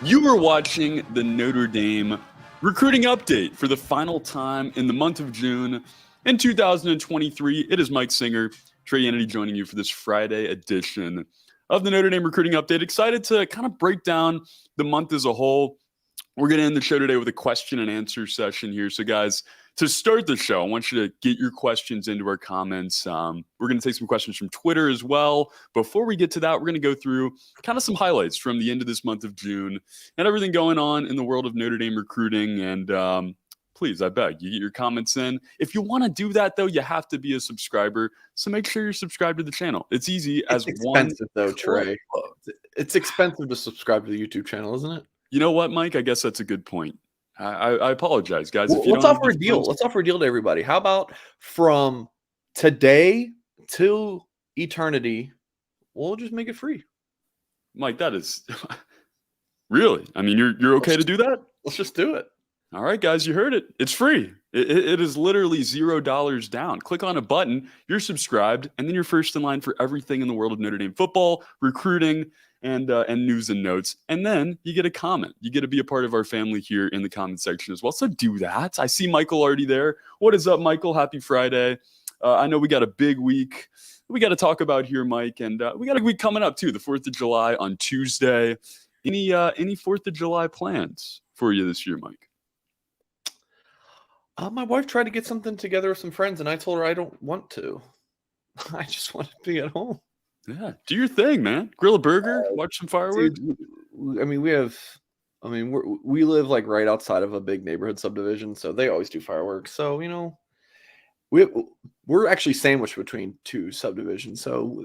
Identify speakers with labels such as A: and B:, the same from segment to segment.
A: You are watching the Notre Dame recruiting update for the final time in the month of June in 2023. It is Mike Singer, Trey Kennedy joining you for this Friday edition of the Notre Dame recruiting update. Excited to kind of break down the month as a whole. We're going to end the show today with a question and answer session here. So, guys, to start the show, I want you to get your questions into our comments. We're going to take some questions from Twitter as well. Before we get to that, we're going to go through kind of some highlights from the end of this month of June and everything going on in the world of Notre Dame recruiting. And please, I beg, you get your comments in. If you want to do that, though, you have to be a subscriber. So make sure you're subscribed to the channel. It's easy as one.
B: It's expensive, though, Trey. It's expensive to subscribe to the YouTube channel, isn't it?
A: You know what, Mike? I guess that's a good point. I apologize, guys.
B: Well, let's offer a deal. Let's offer a deal to everybody. How about from today till eternity, we'll just make it free.
A: Mike, that is really. I mean, you're okay to do that?
B: Let's just do it.
A: All right, guys, you heard it. It's free. It is literally $0 down. Click on a button, you're subscribed, and then you're first in line for everything in the world of Notre Dame football, recruiting, and news and notes. And then you get a comment. You get to be a part of our family here in the comment section as well. So do that. I see Michael already there. What is up, Michael? Happy Friday. I know we got a big week we got to talk about here, Mike, and we got a week coming up too, the 4th of July on Tuesday. Any 4th of July plans for you this year, Mike?
B: My wife tried to get something together with some friends, and I told her I don't want to. I just want to be at home.
A: Yeah, do your thing, man. Grill a burger, watch some fireworks.
B: Dude, I mean, we live like right outside of a big neighborhood subdivision, so they always do fireworks. So, you know, we're actually sandwiched between two subdivisions, so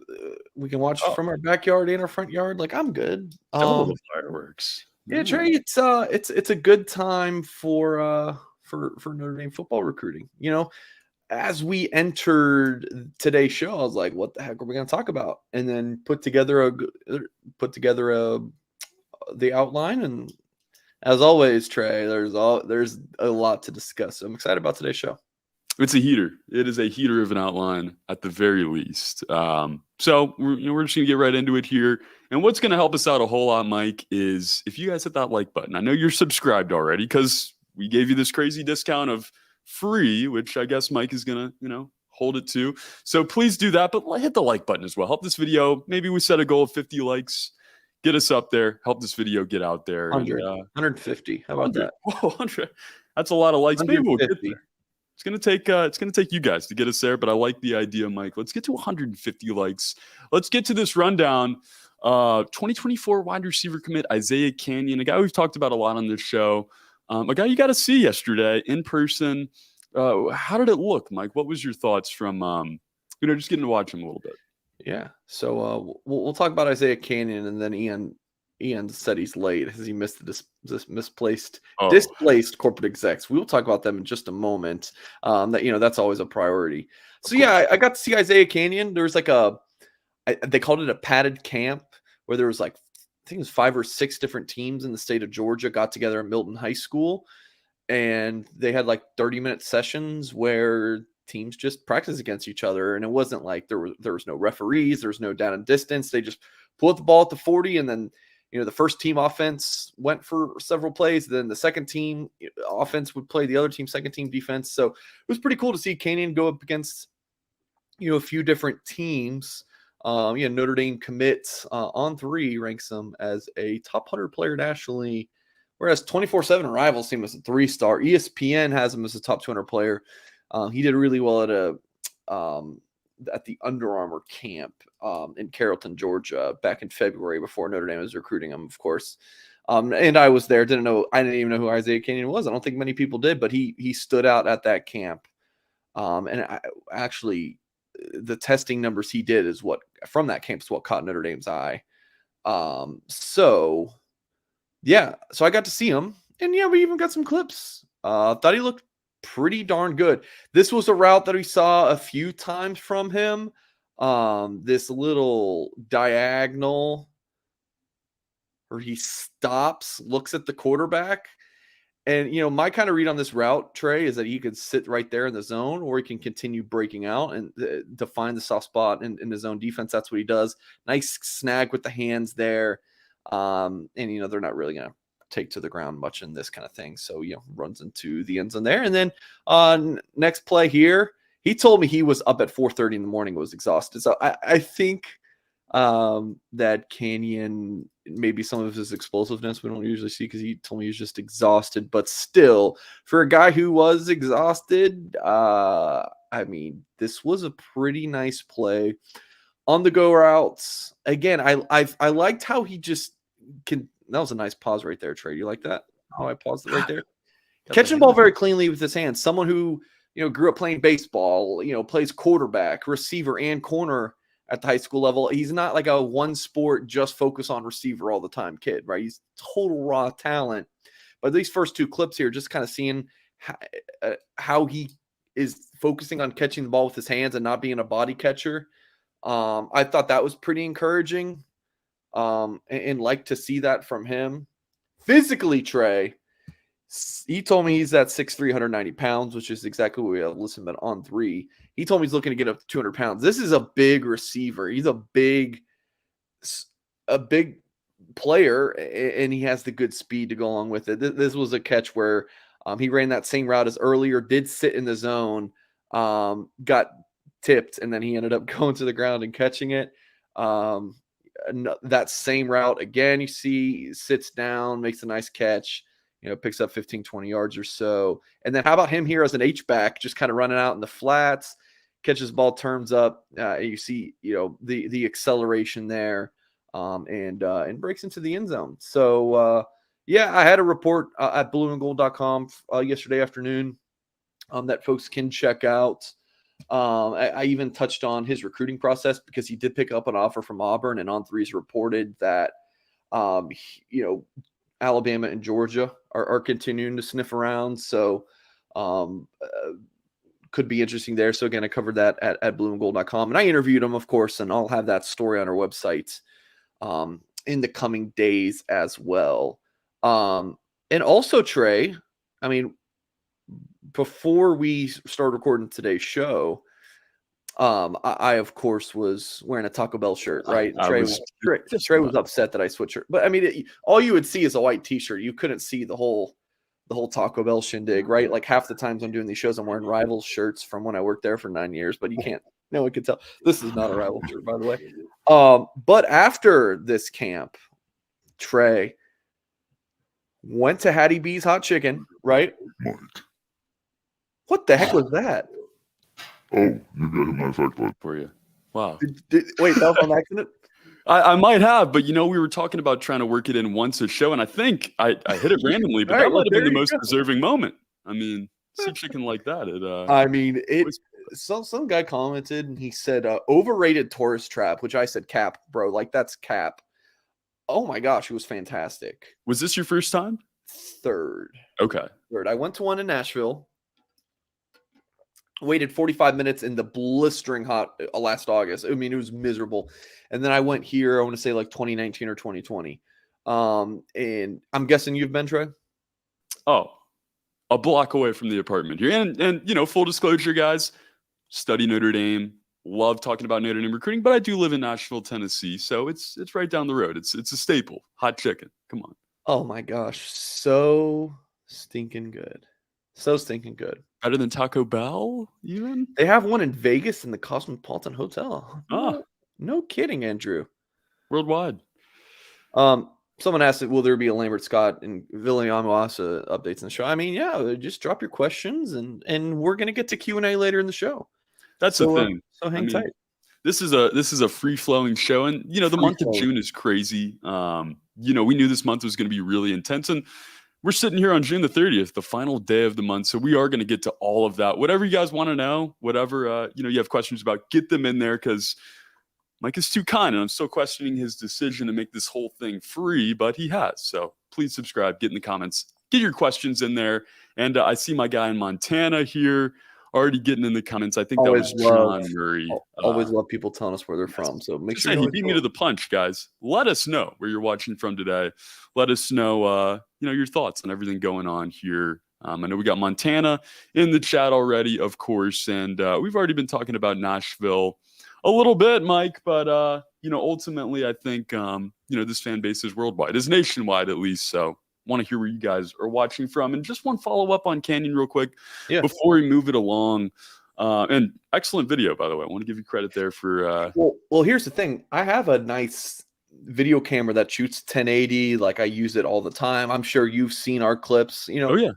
B: we can watch from our backyard and our front yard. Like, I'm good.
A: The fireworks.
B: Yeah, Trey, it's a good time for Notre Dame football recruiting. You know, as we entered today's show, I was like, what the heck are we going to talk about? And then put together the outline. And as always, Trey, there's a lot to discuss. So I'm excited about today's show.
A: It's a heater. It is a heater of an outline at the very least. So we're just going to get right into it here. And what's going to help us out a whole lot, Mike, is if you guys hit that like button. I know you're subscribed already because we gave you this crazy discount of free, which I guess Mike is going to, hold it to. So please do that, but hit the like button as well. Help this video. Maybe we set a goal of 50 likes. Get us up there. Help this video get out there.
B: 150. How about that?
A: Whoa, 100. That's a lot of likes. Maybe we'll get there. It's gonna take you guys to get us there, but I like the idea, Mike. Let's get to 150 likes. Let's get to this rundown. 2024 wide receiver commit Isaiah Canion, a guy we've talked about a lot on this show. A guy you got to see yesterday in person. How did it look, Mike? What was your thoughts from just getting to watch him a little bit?
B: Yeah. So we'll talk about Isaiah Canion, and then Ian said he's late because he missed this displaced corporate execs. We will talk about them in just a moment. That's always a priority. So yeah, I got to see Isaiah Canion. There was they called it a padded camp where there was I think it was 5 or 6 different teams in the state of Georgia got together at Milton High School, and they had 30-minute sessions where teams just practice against each other. And it wasn't like there was no referees, there was no down and distance. They just pulled the ball at the 40, and then the first team offense went for several plays. Then the second team offense would play the other team, second team defense. So it was pretty cool to see Canion go up against a few different teams. Notre Dame commits On3 ranks him as a top 100 player nationally, whereas 24/7 Rivals see him as a 3-star. ESPN has him as a top 200 player. He did really well at the Under Armour camp in Carrollton, Georgia, back in February before Notre Dame was recruiting him, of course. And I was there. I didn't even know who Isaiah Canion was. I don't think many people did, but he stood out at that camp. The testing numbers he did from that camp is what caught Notre Dame's eye. So I got to see him, and we even got some clips. Thought he looked pretty darn good. This was a route that we saw a few times from him. This little diagonal where he stops, looks at the quarterback. And, my kind of read on this route, Trey, is that he could sit right there in the zone, or he can continue breaking out and define the soft spot in his own defense. That's what he does. Nice snag with the hands there. And, they're not really going to take to the ground much in this kind of thing. So, runs into the end zone there. And then next play here, he told me he was up at 4:30 in the morning, was exhausted. So I think that Canion, maybe some of his explosiveness we don't usually see, because he told me he was just exhausted. But still, for a guy who was exhausted, I mean, this was a pretty nice play. On the go routes, again, I liked how he just can. That was a nice pause right there, Trey. You like that? How I paused it right there? Catching the ball very cleanly with his hands. Someone who, grew up playing baseball, plays quarterback, receiver, and corner at the high school level. He's not like a one sport, just focus on receiver all the time kid, right? He's total raw talent. But these first two clips here, just kind of seeing how he is focusing on catching the ball with his hands and not being a body catcher. I thought that was pretty encouraging, and like to see that from him. Physically, Trey, he told me he's at 6'3", 190 pounds, which is exactly what we have listened about on 3. He told me he's looking to get up to 200 pounds. This is a big receiver. He's a big player, and he has the good speed to go along with it. This was a catch where he ran that same route as earlier, did sit in the zone, got tipped, and then he ended up going to the ground and catching it. That same route again, you see, sits down, makes a nice catch, picks up 15, 20 yards or so. And then how about him here as an H-back, just kind of running out in the flats, catches ball, turns up. You see, the acceleration there, and breaks into the end zone. So, I had a report at blueandgold.com yesterday afternoon that folks can check out. I even touched on his recruiting process, because he did pick up an offer from Auburn, and On3's reported that, Alabama and Georgia are continuing to sniff around. So could be interesting there. So again, I covered that at blueandgold.com, and I interviewed him, of course, and I'll have that story on our website in the coming days as well. And also, Trey, I mean, before we start recording today's show, I of course was wearing a Taco Bell shirt, right? Trey was upset that I switched shirt, but I mean, all you would see is a white T-shirt. You couldn't see the whole Taco Bell shindig, right? Like half the times I'm doing these shows, I'm wearing Rivals shirts from when I worked there for 9 years, but you can't. No one can tell. This is not a Rival shirt, by the way. But after this camp, Trey went to Hattie B's Hot Chicken, right? What the heck was that?
C: Oh, you got my fact bud
A: for you. Wow.
B: Wait, that was on accident?
A: I might have, but we were talking about trying to work it in once a show, and I think I hit it randomly, but that might have been the most deserving moment. I mean, see chicken like that.
B: Some guy commented, and he said overrated tourist trap, which I said cap, bro. Like, that's cap. Oh my gosh, it was fantastic.
A: Was this your first time?
B: Third.
A: Okay.
B: Third. I went to one in Nashville. Waited 45 minutes in the blistering hot last August. I mean, it was miserable. And then I went here, I want to say like 2019 or 2020. And I'm guessing you've been, Trey?
A: Oh, a block away from the apartment here. And full disclosure, guys, study Notre Dame. Love talking about Notre Dame recruiting, but I do live in Nashville, Tennessee. So it's right down the road. It's a staple. Hot chicken. Come on.
B: Oh my gosh. So stinking good. So stinking good.
A: Better than Taco Bell, even?
B: They have one in Vegas in the Cosmopolitan Hotel.
A: Ah.
B: No kidding, Andrew.
A: Worldwide.
B: Someone asked, will there be a Lambert Scott and Viliamoasa updates in the show? I mean, yeah, just drop your questions, and we're going to get to Q&A later in the show.
A: That's the thing.
B: So hang tight.
A: This is a free-flowing show, and, the month of June is crazy. We knew this month was going to be really intense, and we're sitting here on June the 30th, the final day of the month. So we are going to get to all of that. Whatever you guys want to know, whatever, you have questions about, get them in there, because Mike is too kind, and I'm still questioning his decision to make this whole thing free, but he has. So please subscribe, get in the comments, get your questions in there. And I see my guy in Montana here already getting in the comments. I think that was John Murray.
B: Always love people telling us where they're from. So make sure
A: he beat me to the punch, guys. Let us know where you're watching from today. Let us know, your thoughts on everything going on here. I know we got Montana in the chat already, of course, and we've already been talking about Nashville a little bit, Mike. But ultimately, I think this fan base is worldwide, is nationwide at least. So want to hear where you guys are watching from. And just one follow-up on Canion real quick before we move it along. And excellent video, by the way. I want to give you credit there for
B: well, here's the thing. I have a nice video camera that shoots 1080. Like, I use it all the time. I'm sure you've seen our clips. You know,
A: oh yeah,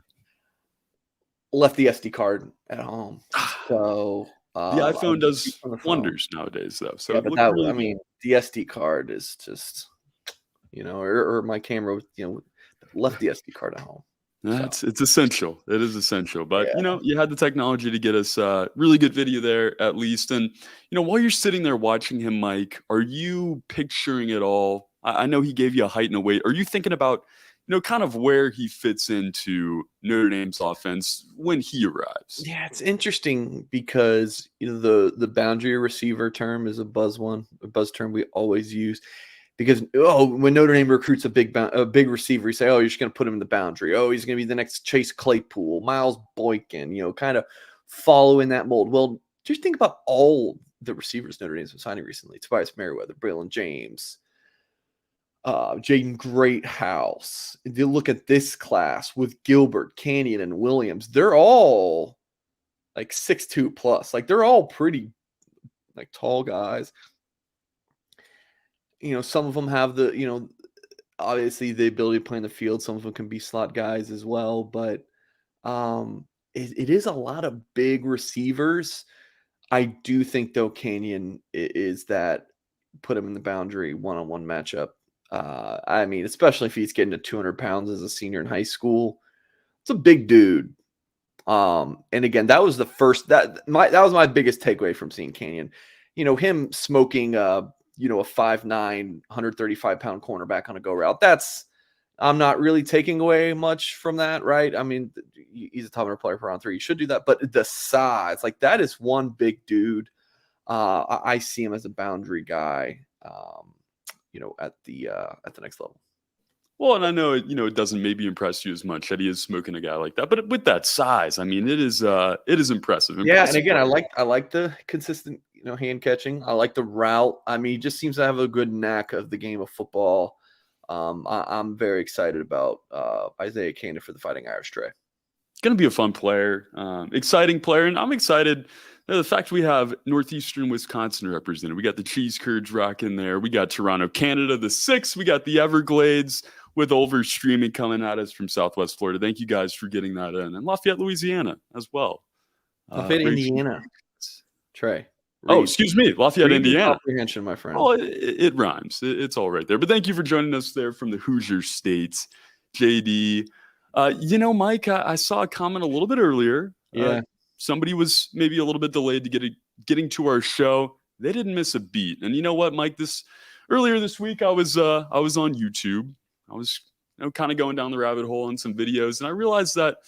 B: left the SD card at home. So
A: the iPhone does wonders nowadays, though. So
B: yeah, but that really, I mean, the SD card is just, you know, or my camera, you know, left the SD card at home.
A: It's essential. It is essential. But, you know, you had the technology to get us really good video there, at least. And, you know, while you're sitting there watching him, Mike, are you picturing it all? I know he gave you a height and a weight. Are you thinking about, you know, kind of where he fits into Notre Dame's offense when he arrives?
B: Yeah, it's interesting because, you know, the boundary receiver term is a buzz term we always use. Because, when Notre Dame recruits a big receiver, you say, you're just going to put him in the boundary. Oh, he's going to be the next Chase Claypool, Miles Boykin, you know, kind of follow in that mold. Well, just think about all the receivers Notre Dame's been signing recently. Tobias Merriweather, Braylon James, Jaden Greathouse. If you look at this class with Gilbert, Canion, and Williams, they're all like 6'2 plus. Like, they're all pretty, like, tall guys. You know, some of them have the, you know, obviously the ability to play in the field. Some of them can be slot guys as well. But it is a lot of big receivers. I do think, though, Canion is that put him in the boundary one-on-one matchup. I mean, especially if he's getting to 200 pounds as a senior in high school. It's a big dude. And again, that was that was my biggest takeaway from seeing Canion. You know, him smoking you know, a 5'9", 135-pound cornerback on a go route. I'm not really taking away much from that, right? I mean, he's a top 100 player per round 3. You should do that. But the size, like, that is one big dude. I see him as a boundary guy, you know, at the next level.
A: Well, and I know it doesn't maybe impress you as much that he is smoking a guy like that, but with that size, I mean, it is impressive.
B: Yeah, and again, I like the consistent, you know, hand catching. I like the route. I mean, he just seems to have a good knack of the game of football. I'm very excited about Isaiah Canion for the Fighting Irish Trey.
A: Going to be a fun player, exciting player, and I'm excited. The fact we have Northeastern Wisconsin represented. We got the Cheese Curds rocking there. We got Toronto, Canada, the 6. We got the Everglades with over streaming coming at us from Southwest Florida. Thank you guys for getting that in. And Lafayette, Louisiana as well.
B: Lafayette, Indiana. Trey.
A: Excuse me. Lafayette, Indiana.
B: Comprehension, my friend.
A: Oh, it rhymes. It's all right there. But thank you for joining us there from the Hoosier States, JD. You know, Mike, I saw a comment a little bit earlier.
B: Yeah.
A: Somebody was maybe a little bit delayed to getting to our show. They didn't miss a beat. And you know what, Mike? Earlier this week, I was on YouTube. I was kind of going down the rabbit hole in some videos, and I realized that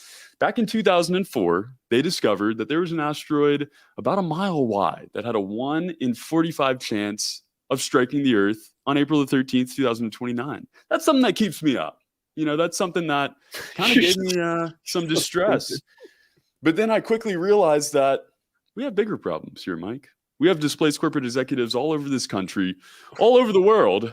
A: back in 2004, they discovered that there was an asteroid about a mile wide that had a 1 in 45 chance of striking the Earth on April the 13th, 2029. That's something that keeps me up. You know, that's something that kind of gave me some distress. But then I quickly realized that we have bigger problems here, Mike. We have displaced corporate executives all over this country, all over the world,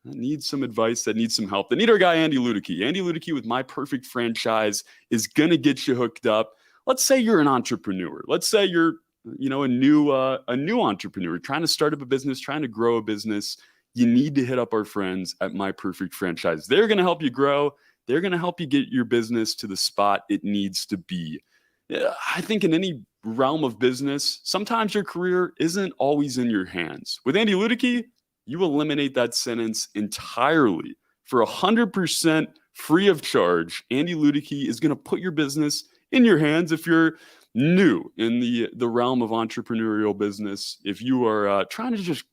A: that need some advice, that need some help. They need our guy, Andy Ludicky. Andy Ludicky with My Perfect Franchise is going to get you hooked up. Let's say you're an entrepreneur. Let's say you're, you know, a new entrepreneur trying to start up a business, trying to grow a business. You need to hit up our friends at My Perfect Franchise. They're going to help you grow. They're going to help you get your business to the spot it needs to be. I think in any realm of business, sometimes your career isn't always in your hands. With Andy Ludicky, you eliminate that sentence entirely. For 100% free of charge, Andy Ludicky is going to put your business in your hands. If you're new in the realm of entrepreneurial business, if you are trying to just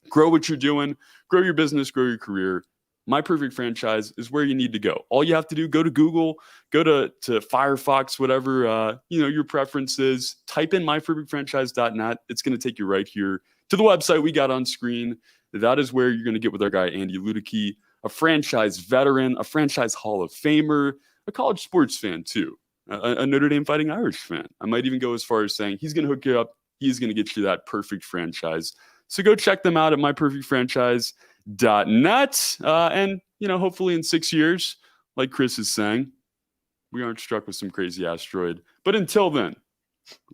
A: grow what you're doing, grow your business, grow your career, My Perfect Franchise is where you need to go. All you have to do, go to Google, go to Firefox, whatever your preference is. Type in myperfectfranchise.net. It's going to take you right here to the website we got on screen. That is where you're going to get with our guy, Andy Ludicky, a franchise veteran, a franchise Hall of Famer, a college sports fan too, a Notre Dame Fighting Irish fan. I might even go as far as saying he's going to hook you up. He's going to get you that perfect franchise. So go check them out at myperfectfranchise.net. And, hopefully in 6 years, like Chris is saying, we aren't struck with some crazy asteroid. But until then,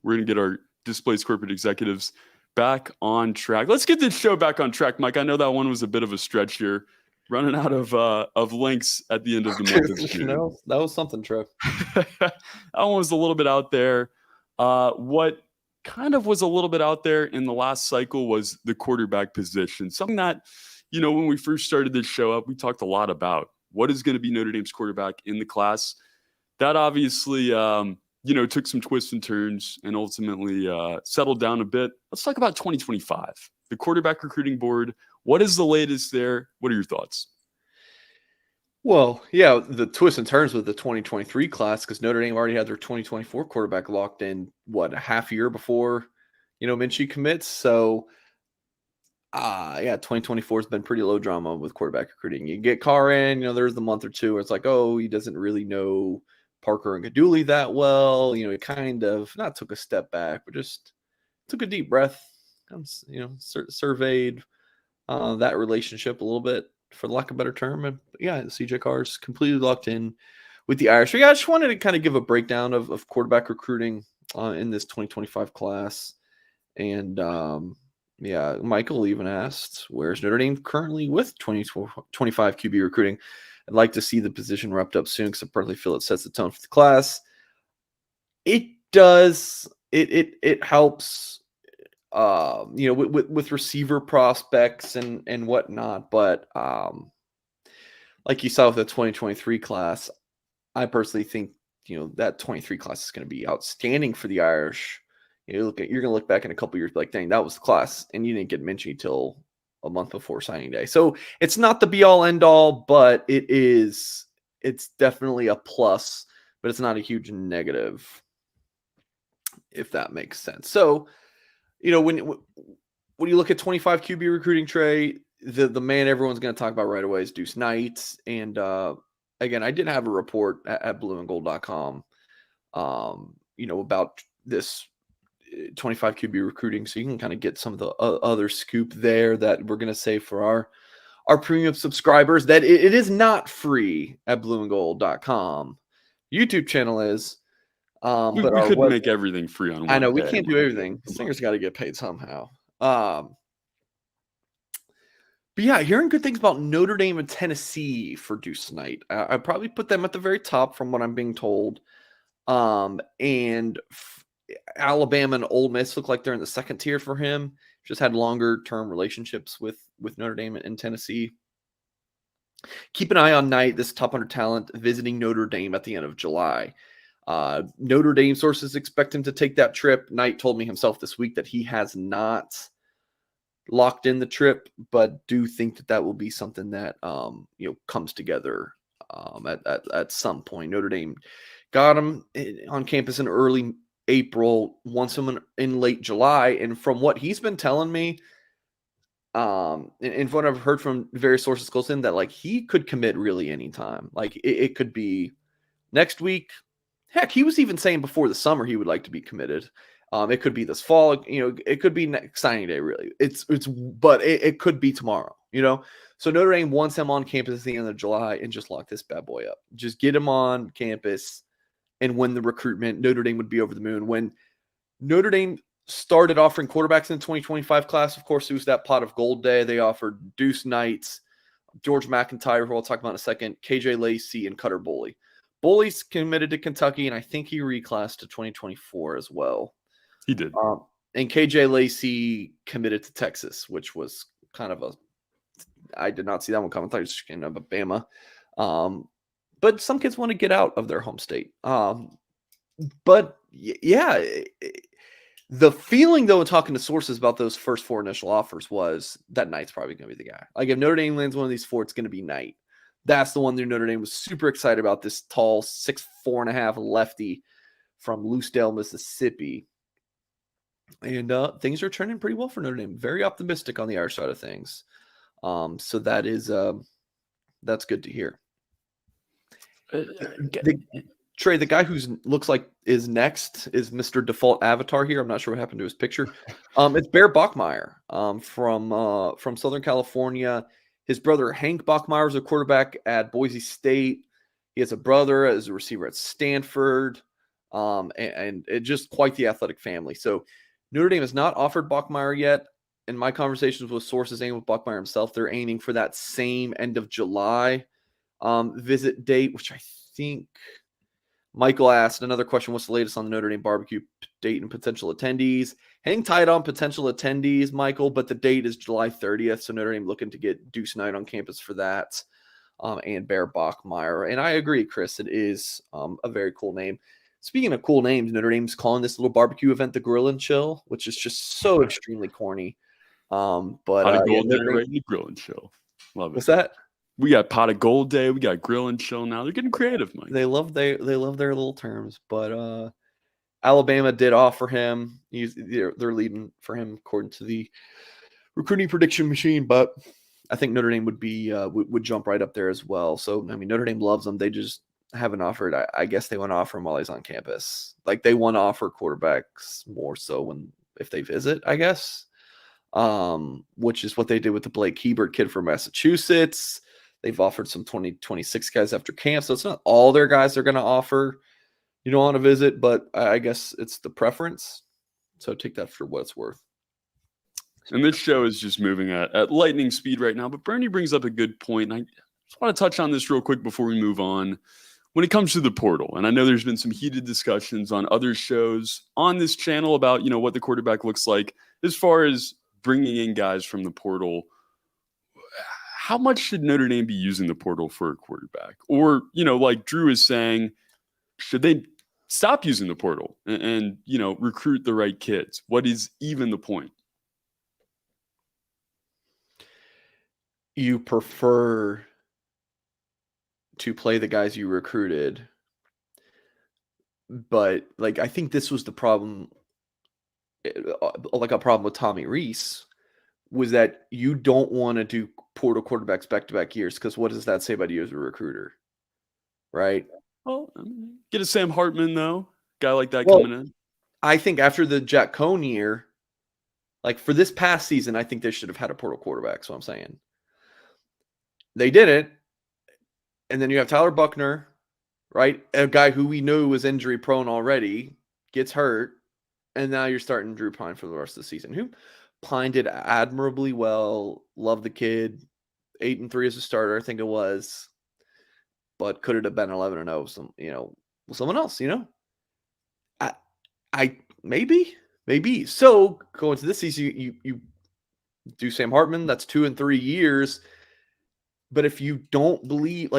A: we're going to get our displaced corporate executives back on track. Let's get this show back on track, Mike. I know that one was a bit of a stretch here, running out of links at the end of the month of June.
B: That was something, Trev.
A: That one was a little bit out there. What kind of was a little bit out there in the last cycle was the quarterback position. Something that, when we first started this show up, we talked a lot about what is going to be Notre Dame's quarterback in the class. That obviously, took some twists and turns and ultimately settled down a bit. Let's talk about 2025, the quarterback recruiting board. What is the latest there? What are your thoughts?
B: Well, yeah, the twists and turns with the 2023 class, because Notre Dame already had their 2024 quarterback locked in, a half year before, Minchie commits. So, 2024 has been pretty low drama with quarterback recruiting. You get Carr in, there's the month or two where it's like, oh, he doesn't really know Parker and Gaduli that well. He kind of not took a step back, but just took a deep breath, surveyed that relationship a little bit, for lack of a better term. And CJ Carr's completely locked in with the Irish. So I just wanted to kind of give a breakdown of quarterback recruiting in this 2025 class. And Michael even asked, where's Notre Dame currently with 2025 QB recruiting? I'd like to see the position wrapped up soon, because I personally feel it sets the tone for the class. It does. It helps, with receiver prospects and whatnot. But like you saw with the 2023 class, I personally think, that 23 class is going to be outstanding for the Irish. You're going to look back in a couple years, like, dang, that was the class, and you didn't get Minchie till a month before signing day. So it's not the be all end all, but it's definitely a plus, but it's not a huge negative, if that makes sense. So, when you look at 25 QB recruiting, Trey, the man everyone's going to talk about right away is Deuce Knight. And again, I did have a report at blueandgold.com, about this 25 QB recruiting, so you can kind of get some of the other scoop there that we're going to say for our premium subscribers, that it is not free at blueandgold.com. YouTube channel is,
A: but we couldn't make everything free on one
B: I know we
A: day.
B: can't do everything. Singers got to get paid somehow. But hearing good things about Notre Dame and Tennessee for Deuce Knight. I probably put them at the very top from what I'm being told. And Alabama and Ole Miss look like they're in the second tier for him. Just had longer term relationships with Notre Dame and Tennessee. Keep an eye on Knight, this top 100 talent, visiting Notre Dame at the end of July. Notre Dame sources expect him to take that trip. Knight told me himself this week that he has not locked in the trip, but do think that will be something that comes together at some point. Notre Dame got him on campus in early April, wants him in late July, and from what he's been telling me, and from what I've heard from various sources close in, that like he could commit really anytime. Like it could be next week. Heck, he was even saying before the summer he would like to be committed. It could be this fall. It could be next signing day. Really, but it could be tomorrow. So Notre Dame wants him on campus at the end of July and just lock this bad boy up. Just get him on campus and win the recruitment. Notre Dame would be over the moon. When Notre Dame started offering quarterbacks in the 2025 class, of course, it was that pot of gold day. They offered Deuce Knight, George McIntyre, who I'll talk about in a second, KJ Lacey, and Cutter Boley. Boley's committed to Kentucky, and I think he reclassed to 2024 as well.
A: He did.
B: And KJ Lacey committed to Texas, which was kind of I did not see that one coming. I thought it was just kind of Bama. But some kids want to get out of their home state. But yeah, the feeling though, talking to sources about those first four initial offers was that Knight's probably going to be the guy. Like if Notre Dame lands one of these four, it's going to be Knight. That's the one that Notre Dame was super excited about. This tall 6'4.5" lefty from Lucedale, Mississippi. And things are turning pretty well for Notre Dame. Very optimistic on the Irish side of things. So that is that's good to hear. Trey, the guy who looks like is next is Mr. Default Avatar here. I'm not sure what happened to his picture. It's Bear Bachmeier from Southern California. His brother Hank Bachmeier is a quarterback at Boise State. He has a brother as a receiver at Stanford, and it just quite the athletic family. So Notre Dame has not offered Bachmeier yet. In my conversations with sources and with Bachmeier himself, they're aiming for that same end of July visit date, which I think Michael asked another question. What's the latest on the Notre Dame barbecue date and potential attendees? Hang tight on potential attendees, Michael, but the date is July 30th. So Notre Dame looking to get Deuce Knight on campus for that, and Bear Bachmeier. And I agree, Chris, it is a very cool name. Speaking of cool names, Notre Dame's calling this little barbecue event the Grill and Chill, which is just so extremely corny.
A: Pot of Gold Day, right? The Grill and Chill. Love it.
B: What's that?
A: We got Pot of Gold Day. We got Grill and Chill now. They're getting creative, Mike.
B: They love their little terms, but Alabama did offer him. They're leading for him according to the recruiting prediction machine, but I think Notre Dame would jump right up there as well. So I mean, Notre Dame loves him. They just haven't offered. I guess they want to offer him while he's on campus. Like they want to offer quarterbacks more so if they visit, I guess. Which is what they did with the Blake Hebert kid from Massachusetts. They've offered some 2026 guys after camp. So it's not all their guys they're going to offer, on a visit, but I guess it's the preference. So take that for what it's worth.
A: And this show is just moving at lightning speed right now. But Bernie brings up a good point. And I just want to touch on this real quick before we move on. When it comes to the portal, and I know there's been some heated discussions on other shows on this channel about, what the quarterback looks like as far as bringing in guys from the portal. How much should Notre Dame be using the portal for a quarterback? Or, like Drew is saying, should they stop using the portal and recruit the right kids? What is even the point?
B: You prefer to play the guys you recruited, but I think this was the problem, a problem with Tommy Rees, was that you don't want to do portal quarterbacks back-to-back years, because what does that say about you as a recruiter, right?
A: Well, get a Sam Hartman, though. Guy like that coming in.
B: I think after the Jack Cohn year, for this past season, I think they should have had a portal quarterback, so I'm saying. They didn't. And then you have Tyler Buckner, right? A guy who we knew was injury prone already, gets hurt, and now you're starting Drew Pine for the rest of the season. Who Pine did admirably well. Love the kid. 8-3 as a starter, I think it was. But could it have been 11-0? With someone else, I maybe. So going to this season, you do Sam Hartman. That's 2 and 3 years. But if you don't believe,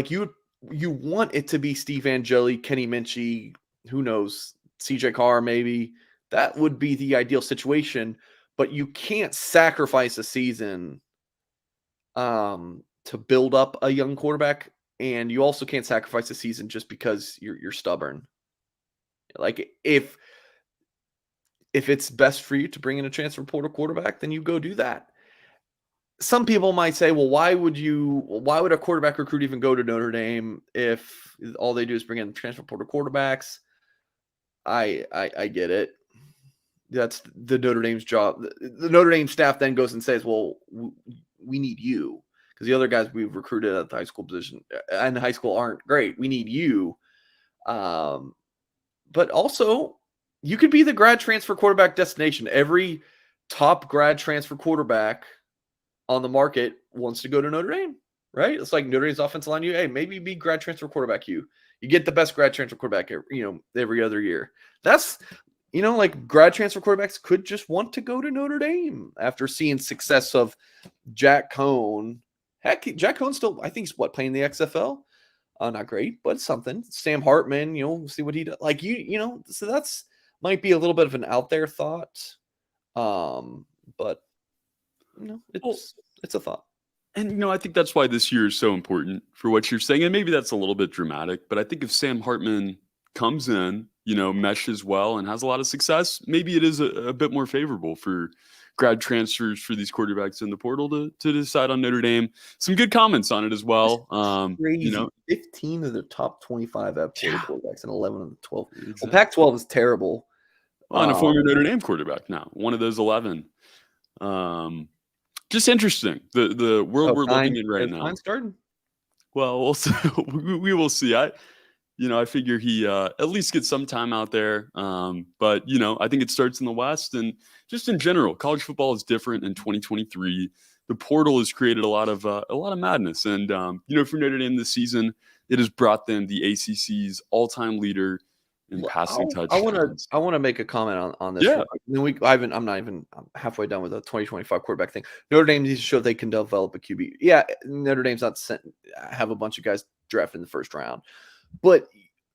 B: you want it to be Steve Angeli, Kenny Minchie, who knows, CJ Carr maybe. That would be the ideal situation. But you can't sacrifice a season to build up a young quarterback, and you also can't sacrifice a season just because you're stubborn. If it's best for you to bring in a transfer portal quarterback, then you go do that. Some people might say, well, why would a quarterback recruit even go to Notre Dame if all they do is bring in transfer portal quarterbacks? I get it. That's the Notre Dame's job. The Notre Dame staff then goes and says, well, we need you, because the other guys we've recruited at the high school position and high school aren't great. We need you. But also, you could be the grad transfer quarterback destination. Every top grad transfer quarterback on the market wants to go to Notre Dame, right? It's like Notre Dame's offensive line. Hey, maybe be grad transfer quarterback. You get the best grad transfer quarterback, every other year. That's, grad transfer quarterbacks could just want to go to Notre Dame after seeing success of Jack Cohn. Heck, Jack Cohn still, I think, he's playing the XFL. Not great, but something. Sam Hartman, see what he does. So that's might be a little bit of an out there thought. But it's a thought.
A: And, I think that's why this year is so important for what you're saying. And maybe that's a little bit dramatic, but I think if Sam Hartman comes in, meshes well and has a lot of success, maybe it is a bit more favorable for grad transfers for these quarterbacks in the portal to decide on Notre Dame. Some good comments on it as well.
B: Crazy. 15 of the top 25 have portal quarterbacks and 11 of the 12.
A: Exactly.
B: Well, Pac-12 is terrible.
A: On a former Notre Dame quarterback now, one of those 11. Just interesting. The world we're looking in right now.
B: Starting?
A: Well, we will see. I figure he at least gets some time out there. But I think it starts in the West, and just in general, college football is different in 2023. The portal has created a lot of madness, and for Notre Dame this season, it has brought them the ACC's all-time leader in passing touchdowns.
B: I want to make a comment on this.
A: Yeah.
B: Real quick. I'm halfway done with the 2025 quarterback thing. Notre Dame needs to show they can develop a QB. Yeah, Notre Dame's not have a bunch of guys drafted in the first round, but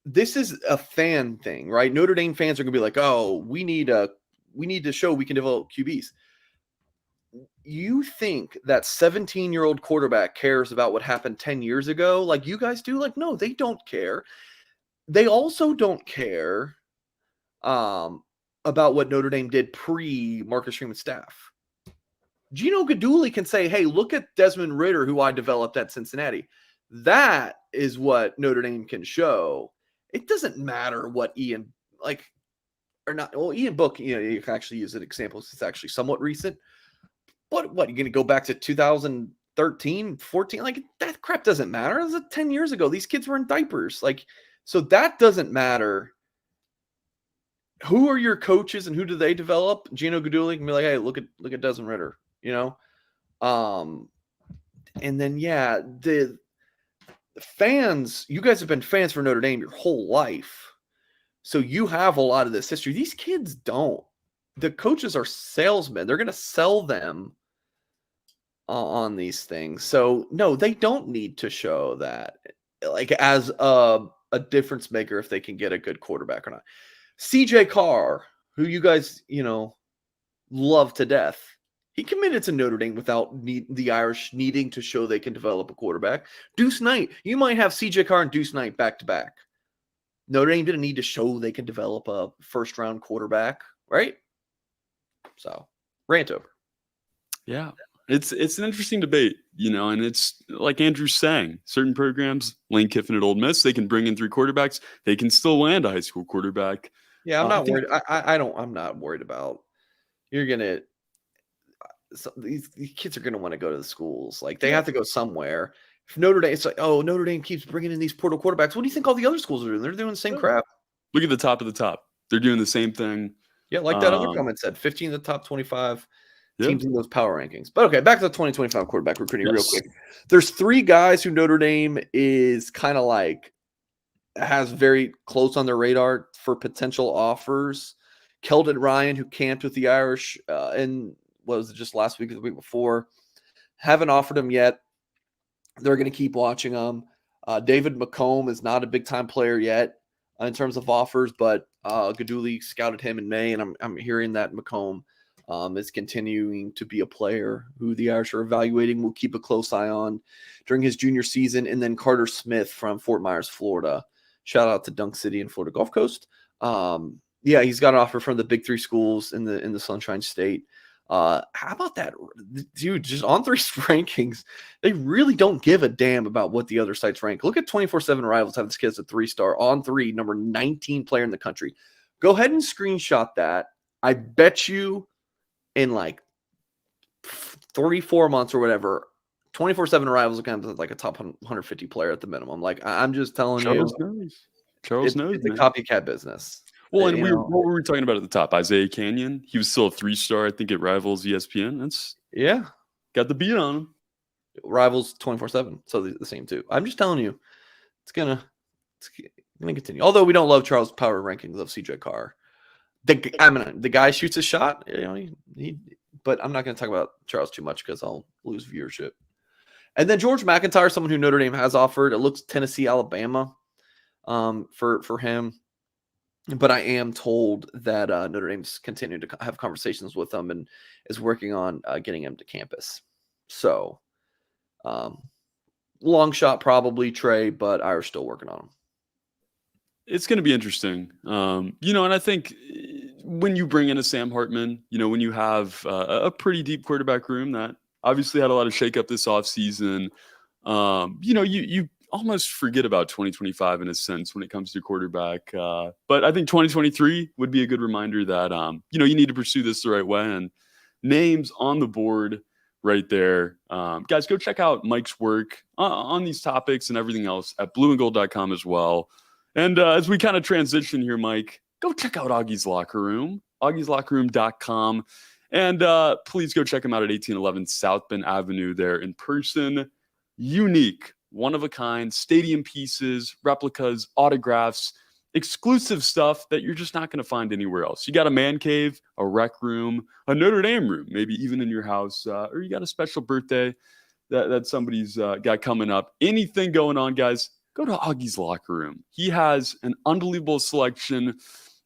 B: this is a fan thing, right? Notre Dame fans are going to be like, "Oh, we need to show we can develop QBs." You think that 17-year-old quarterback cares about what happened 10 years ago like you guys do? Like, no, they don't care. They also don't care about what Notre Dame did pre-Marcus Freeman staff. Gino Guidugli can say, hey, look at Desmond Ridder, who I developed at Cincinnati. That is what Notre Dame can show. It doesn't matter what Ian, or not. Well, Ian Book, you can actually use an example. It's actually somewhat recent. What, you're going to go back to 2013, 14? That crap doesn't matter. It was 10 years ago. These kids were in diapers. So that doesn't matter. Who are your coaches and who do they develop? Gino Guidugli can be like, hey, look at Desmond Ridder, and then the fans. You guys have been fans for Notre Dame your whole life, so you have a lot of this history. These kids don't. The coaches are salesmen. They're going to sell them on these things. So no, they don't need to show that as a difference maker if they can get a good quarterback or not. CJ Carr, who you guys, love to death, he committed to Notre Dame without the Irish needing to show they can develop a quarterback. Deuce Knight, you might have CJ Carr and Deuce Knight back to back. Notre Dame didn't need to show they can develop a first-round quarterback, right? So, rant over.
A: Yeah. It's an interesting debate, and it's like Andrew's saying, certain programs, Lane Kiffin at Ole Miss, they can bring in 3 quarterbacks. They can still land a high school quarterback.
B: Yeah, I'm not worried. I'm not worried about you're going to these kids are going to want to go to the schools. They have to go somewhere. If Notre Dame, it's like, oh, Notre Dame keeps bringing in these portal quarterbacks. What do you think all the other schools are doing? They're doing the same crap.
A: Look at the top of the top. They're doing the same thing.
B: Yeah, like that other comment said, 15 of the top 25 teams in those power rankings. But okay, back to the 2025 quarterback recruiting real quick. There's 3 guys who Notre Dame is kind of has very close on their radar for potential offers. Keldon Ryan, who camped with the Irish and was it just last week or the week before, haven't offered him yet. They're going to keep watching him. David McComb is not a big-time player yet in terms of offers, but Guidugli scouted him in May, and I'm hearing that McComb is continuing to be a player who the Irish are evaluating. We'll keep a close eye on during his junior season. And then Carter Smith from Fort Myers, Florida. Shout out to Dunk City and Florida Gulf Coast. He's got an offer from the big 3 schools in the Sunshine State. How about that, dude? Just on 3 rankings, they really don't give a damn about what the other sites rank. Look at 24/7 Rivals have this kid as a 3-star on 3, number 19 player in the country. Go ahead and screenshot that. I bet you in 3-4 months or whatever, 24/7 Rivals are kind of like a top 150 player at the minimum. I'm just telling
A: Charles
B: you,
A: knows. Charles knows.
B: It's a copycat business.
A: Well, and what were we talking about at the top? Isaiah Canion. He was still a 3-star, I think, at Rivals ESPN. That's got the beat on him.
B: Rivals 24/7, so the same too. I'm just telling you, it's gonna continue. Although we don't love Charles' power rankings of CJ Carr. The guy shoots a shot, but I'm not going to talk about Charles too much because I'll lose viewership. And then George McIntyre, someone who Notre Dame has offered. It looks Tennessee, Alabama, for him. But I am told that Notre Dame's continuing to have conversations with him and is working on getting him to campus. So, long shot probably, Trey, but Irish still working on him.
A: It's going to be interesting. And I think when you bring in a Sam Hartman, when you have a pretty deep quarterback room that obviously had a lot of shakeup this offseason, you almost forget about 2025 in a sense when it comes to quarterback. But I think 2023 would be a good reminder that, you need to pursue this the right way. And names on the board right there. Guys, go check out Mike's work on these topics and everything else at blueandgold.com as well. And as we kind of transition here, Mike, go check out Augie's Locker Room, augieslockerroom.com. And please go check him out at 1811 South Bend Avenue there in person. Unique, one-of-a-kind, stadium pieces, replicas, autographs, exclusive stuff that you're just not going to find anywhere else. You got a man cave, a rec room, a Notre Dame room, maybe even in your house, or you got a special birthday that somebody's got coming up. Anything going on, guys, go to Augie's Locker Room. He has an unbelievable selection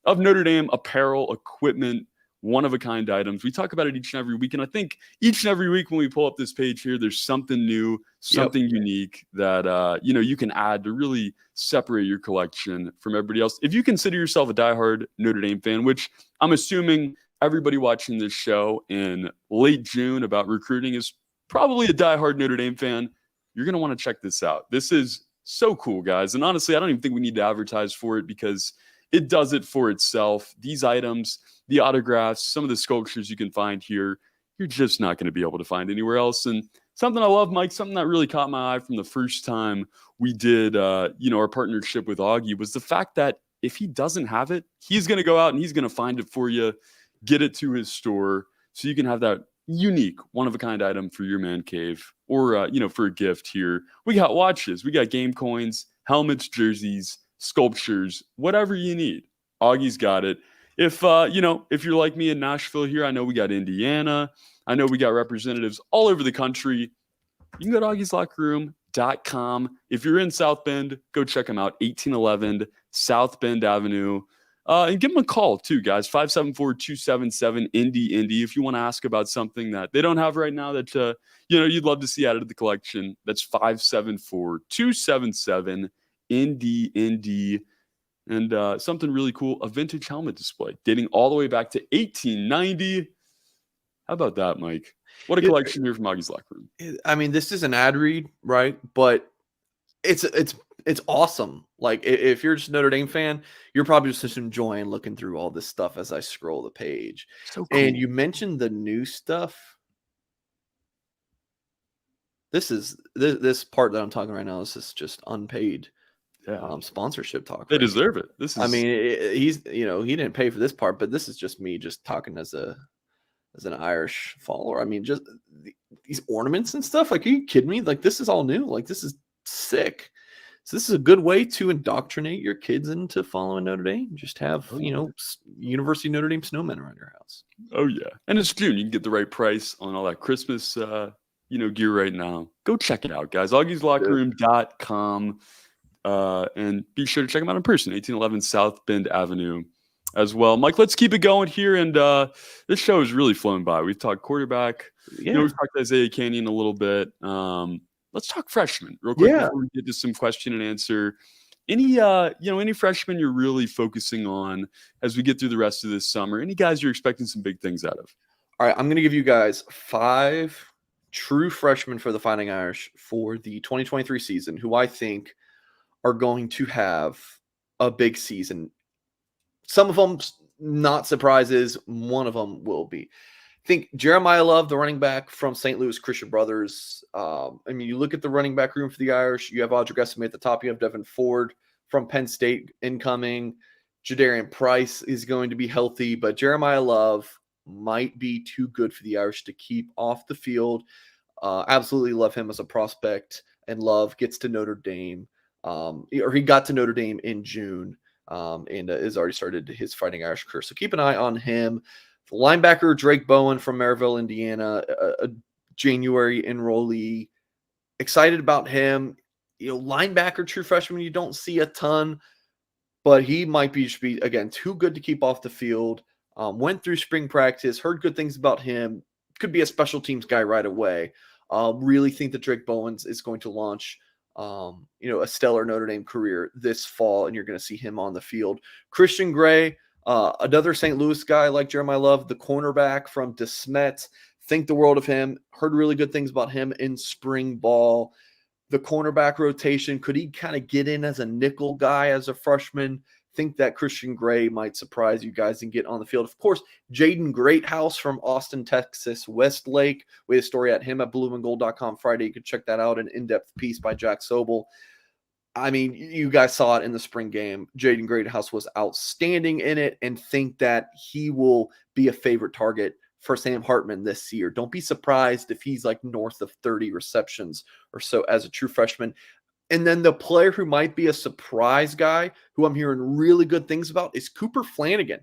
A: of Notre Dame apparel, equipment, one-of-a-kind items. We talk about it each and every week, and I think each and every week when we pull up this page here, there's something new, something unique that you can add to really separate your collection from everybody else. If you consider yourself a diehard Notre Dame fan, which I'm assuming everybody watching this show in late June about recruiting is probably a diehard Notre Dame fan, you're going to want to check this out. This is so cool, guys. And honestly, I don't even think we need to advertise for it because it does it for itself. These items, the autographs, some of the sculptures you can find here, you're just not going to be able to find anywhere else. And something I love, Mike, something that really caught my eye from the first time we did, our partnership with Augie was the fact that if he doesn't have it, he's going to go out and he's going to find it for you, get it to his store so you can have that unique, one-of-a-kind item for your man cave or, for a gift here. We got watches, we got game coins, helmets, jerseys, sculptures, whatever you need. Augie's got it. If you're like me in Nashville here, I know we got Indiana. I know we got representatives all over the country. You can go to augieslockerroom.com. If you're in South Bend, go check them out, 1811 South Bend Avenue. And give them a call too, guys, 574-277-INDY. If you want to ask about something that they don't have right now that, you'd love to see added to the collection, that's 574-277-INDY. And something really cool, a vintage helmet display dating all the way back to 1890. How about that, Mike? What a collection here from Augie's Locker Room.
B: I mean, this is an ad read, right? But it's awesome. Like, if you're just a Notre Dame fan, you're probably just enjoying looking through all this stuff as I scroll the page.
A: So cool.
B: And you mentioned the new stuff. This part that I'm talking right now, this is just unpaid. Sponsorship talk.
A: They deserve it. This is.
B: I mean, he didn't pay for this part, but this is just me just talking as an Irish follower. I mean, just these ornaments and stuff. Like, are you kidding me? Like, this is all new. Like, this is sick. So this is a good way to indoctrinate your kids into following Notre Dame. Just have University of Notre Dame snowmen around your house.
A: Oh yeah, and it's June. You can get the right price on all that Christmas gear right now. Go check it out, guys. augieslockerroom.com. And be sure to check them out in person, 1811 South Bend Avenue as well. Mike, let's keep it going here. And this show has really flown by. We've talked quarterback. We've talked Isaiah Canion a little bit. Let's talk freshmen real quick before we get to some question and answer. Any freshmen you're really focusing on as we get through the rest of this summer? Any guys you're expecting some big things out of?
B: All right, I'm going to give you guys 5 true freshmen for the Fighting Irish for the 2023 season who I think are going to have a big season. Some of them not surprises. One of them will be. I think Jeremiah Love, the running back from St. Louis Christian Brothers. You look at the running back room for the Irish. You have Audrey Gessamy at the top. You have Devin Ford from Penn State incoming. Jadarian Price is going to be healthy, but Jeremiah Love might be too good for the Irish to keep off the field. Absolutely love him as a prospect, and Love gets to Notre Dame. He got to Notre Dame in June and has already started his Fighting Irish career. So keep an eye on him. The linebacker Drake Bowen from Maryville, Indiana, a January enrollee. Excited about him. Linebacker, true freshman, you don't see a ton, but he might be again, too good to keep off the field. Went through spring practice, heard good things about him. Could be a special teams guy right away. Really think that Drake Bowens is going to launch a stellar Notre Dame career this fall, and you're going to see him on the field. Christian Gray, another St. Louis guy like Jeremiah Love, the cornerback from DeSmet. Think the world of him. Heard really good things about him in spring ball. The cornerback rotation, could he kind of get in as a nickel guy as a freshman? think that Christian Gray might surprise you guys and get on the field. Of course, Jaden Greathouse from Austin, Texas, Westlake. We had a story at him at blueandgold.com Friday. You could check that out, an in-depth piece by Jack Sobel. I mean, you guys saw it in the spring game. Jaden Greathouse was outstanding in it, and think that he will be a favorite target for Sam Hartman this year. Don't be surprised if he's like north of 30 receptions or so as a true freshman. And then the player who might be a surprise guy, who I'm hearing really good things about, is Cooper Flanagan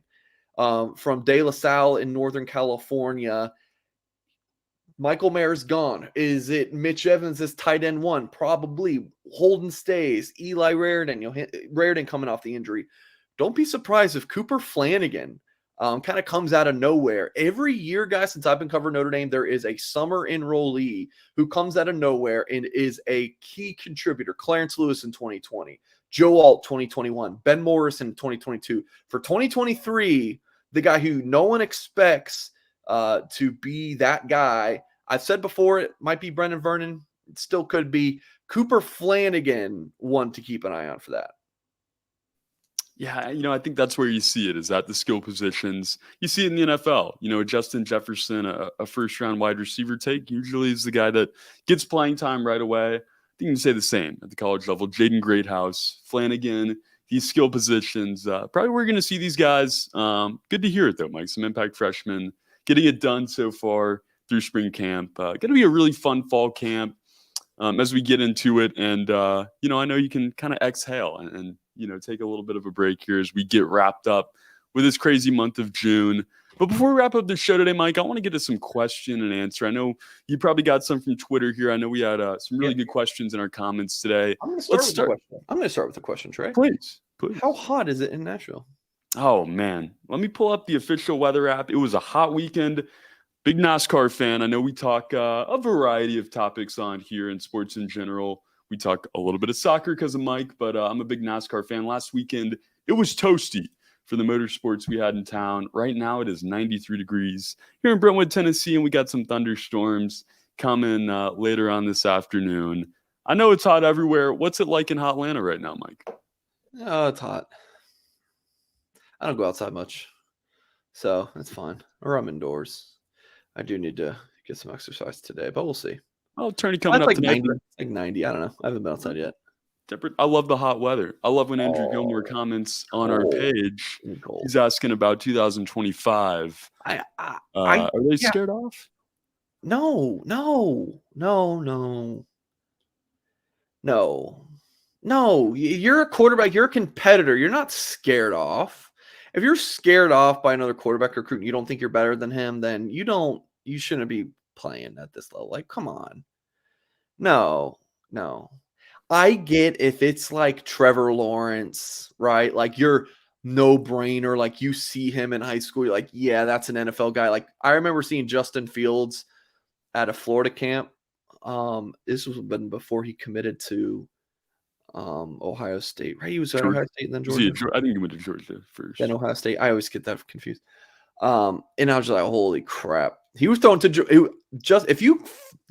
B: from De La Salle in Northern California. Michael Mayer's gone. Is it Mitch Evans as tight end 1? Probably. Holden stays. Eli Raridan, Raridan coming off the injury. Don't be surprised if Cooper Flanagan kind of comes out of nowhere. Every year, guys, since I've been covering Notre Dame, there is a summer enrollee who comes out of nowhere and is a key contributor. Clarence Lewis in 2020, Joe Alt 2021, Ben Morris in 2022. For 2023, the guy who no one expects to be that guy, I've said before, it might be Brendan Vernon. It still could be Cooper Flanagan, one to keep an eye on for that.
A: Yeah, I think that's where you see it, is at the skill positions. You see it in the NFL. Justin Jefferson, a first-round wide receiver take, usually is the guy that gets playing time right away. I think you can say the same at the college level. Jaden Greathouse, Flanagan, these skill positions. Probably we're going to see these guys. Good to hear it, though, Mike. Some impact freshmen getting it done so far through spring camp. Going to be a really fun fall camp as we get into it. And, I know you can kind of exhale and take a little bit of a break here as we get wrapped up with this crazy month of June. But before we wrap up the show today, Mike, I want to get to some question and answer. I know you probably got some from Twitter here. I know we had some really good questions in our comments today.
B: I'm going to start with a question, Trey.
A: Please.
B: How hot is it in Nashville?
A: Oh, man. Let me pull up the official weather app. It was a hot weekend. Big NASCAR fan. I know we talk a variety of topics on here in sports in general. We talk a little bit of soccer because of Mike, but I'm a big NASCAR fan. Last weekend, it was toasty for the motorsports we had in town. Right now, it is 93 degrees here in Brentwood, Tennessee, and we got some thunderstorms coming later on this afternoon. I know it's hot everywhere. What's it like in Hotlanta right now, Mike?
B: Oh, it's hot. I don't go outside much, so it's fine. Or I'm indoors. I do need to get some exercise today, but we'll see.
A: Oh, Turney coming up
B: like
A: tonight.
B: 90. I don't know. I haven't been outside yet.
A: I love the hot weather. I love when Andrew Gilmore comments on our page. He's asking about 2025. Are they scared off?
B: No. You're a quarterback. You're a competitor. You're not scared off. If you're scared off by another quarterback recruit and you don't think you're better than him, then you shouldn't be playing at this level. Like, come on. No. I get if it's like Trevor Lawrence, right? Like, you're no-brainer. Like, you see him in high school, you're like, yeah, that's an NFL guy. Like, I remember seeing Justin Fields at a Florida camp. This was been before he committed to Ohio State, right? He was at Ohio State and then Georgia.
A: I think he went to Georgia first.
B: Then Ohio State. I always get that confused. And I was just like, holy crap. He was thrown to just if you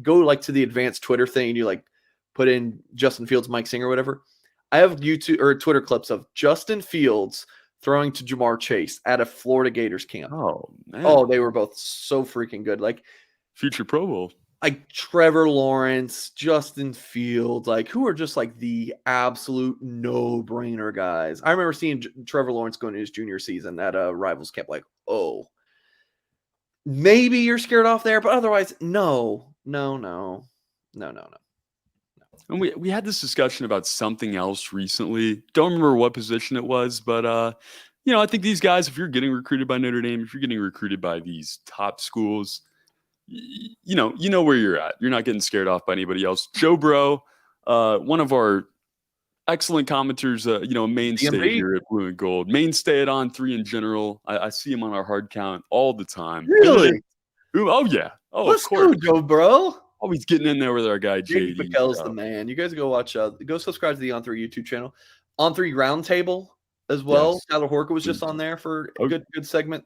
B: go like to the advanced Twitter thing and you like put in Justin Fields, Mike Singer, whatever. I have YouTube or Twitter clips of Justin Fields throwing to Jamar Chase at a Florida Gators camp.
A: Oh, man.
B: Oh, they were both so freaking good. Like
A: future Pro Bowl.
B: Like Trevor Lawrence, Justin Fields, like who are just like the absolute no-brainer guys. I remember seeing Trevor Lawrence going to his junior season at a Rivals camp. Like, oh, maybe you're scared off there, but otherwise, no.
A: And we had this discussion about something else recently. Don't remember what position it was, but I think these guys, if you're getting recruited by Notre Dame, if you're getting recruited by these top schools, you know where you're at. You're not getting scared off by anybody else. Joe Bro, one of our excellent commenters, a mainstay here at Blue and Gold, mainstay at On3 in general. I see him on our hard count all the time.
B: Really?
A: Oh yeah. Oh,
B: let's
A: of course.
B: go, Joe Bro.
A: Always getting in there with our guy JD.
B: McKell's the man. You guys go watch. Go subscribe to the On3 YouTube channel. On3 Roundtable as well.
A: Yes.
B: Tyler Horka was just on there for a good segment.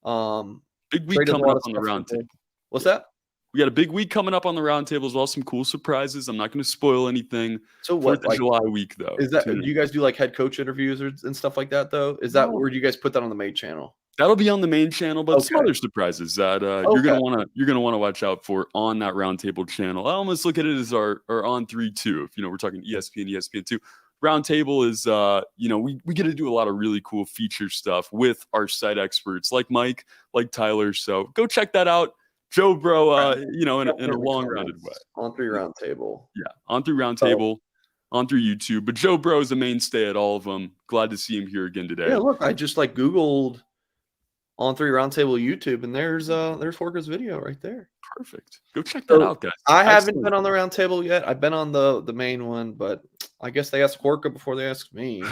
A: Big week coming up on the roundtable.
B: What's that?
A: We got a big week coming up on the roundtable as well. Some cool surprises. I'm not going to spoil anything.
B: So what?
A: 4th of July week though.
B: Is that? Do you guys do like head coach interviews and stuff like that though? Is that where you guys put that on the main channel?
A: That'll be on the main channel, but some other surprises that you're gonna want to watch out for on that roundtable channel. I almost look at it as our on 3 too. If we're talking ESPN, ESPN2. Roundtable is we get to do a lot of really cool feature stuff with our site experts like Mike, like Tyler. So go check that out. Joe Bro, in a long-rounded way.
B: On 3 roundtable.
A: Yeah, on 3 roundtable, on 3 YouTube. But Joe Bro is a mainstay at all of them. Glad to see him here again today.
B: Yeah, look, I just Googled on 3 roundtable YouTube, and there's Horka's video right there.
A: Perfect. Go check that out, guys.
B: I haven't been on the roundtable yet. I've been on the main one, but I guess they asked Horka before they asked me.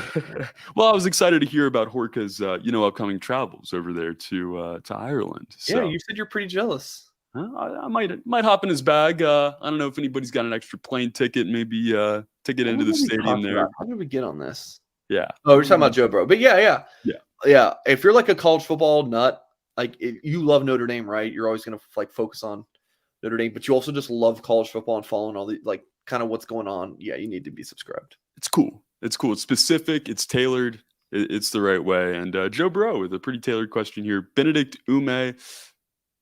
A: Well, I was excited to hear about Horka's upcoming travels over there to Ireland. So.
B: Yeah, you said you're pretty jealous.
A: I might hop in his bag. I don't know if anybody's got an extra plane ticket, maybe to get into the stadium there.
B: How did we get on this?
A: Yeah.
B: Oh, we're talking about Joe Bro. But yeah. If you're like a college football nut, like you love Notre Dame, right? You're always gonna focus on Notre Dame, but you also just love college football and following all the kind of what's going on. Yeah, you need to be subscribed.
A: It's cool. It's specific. It's tailored. It's the right way. And Joe Bro with a pretty tailored question here. Benedict Ume.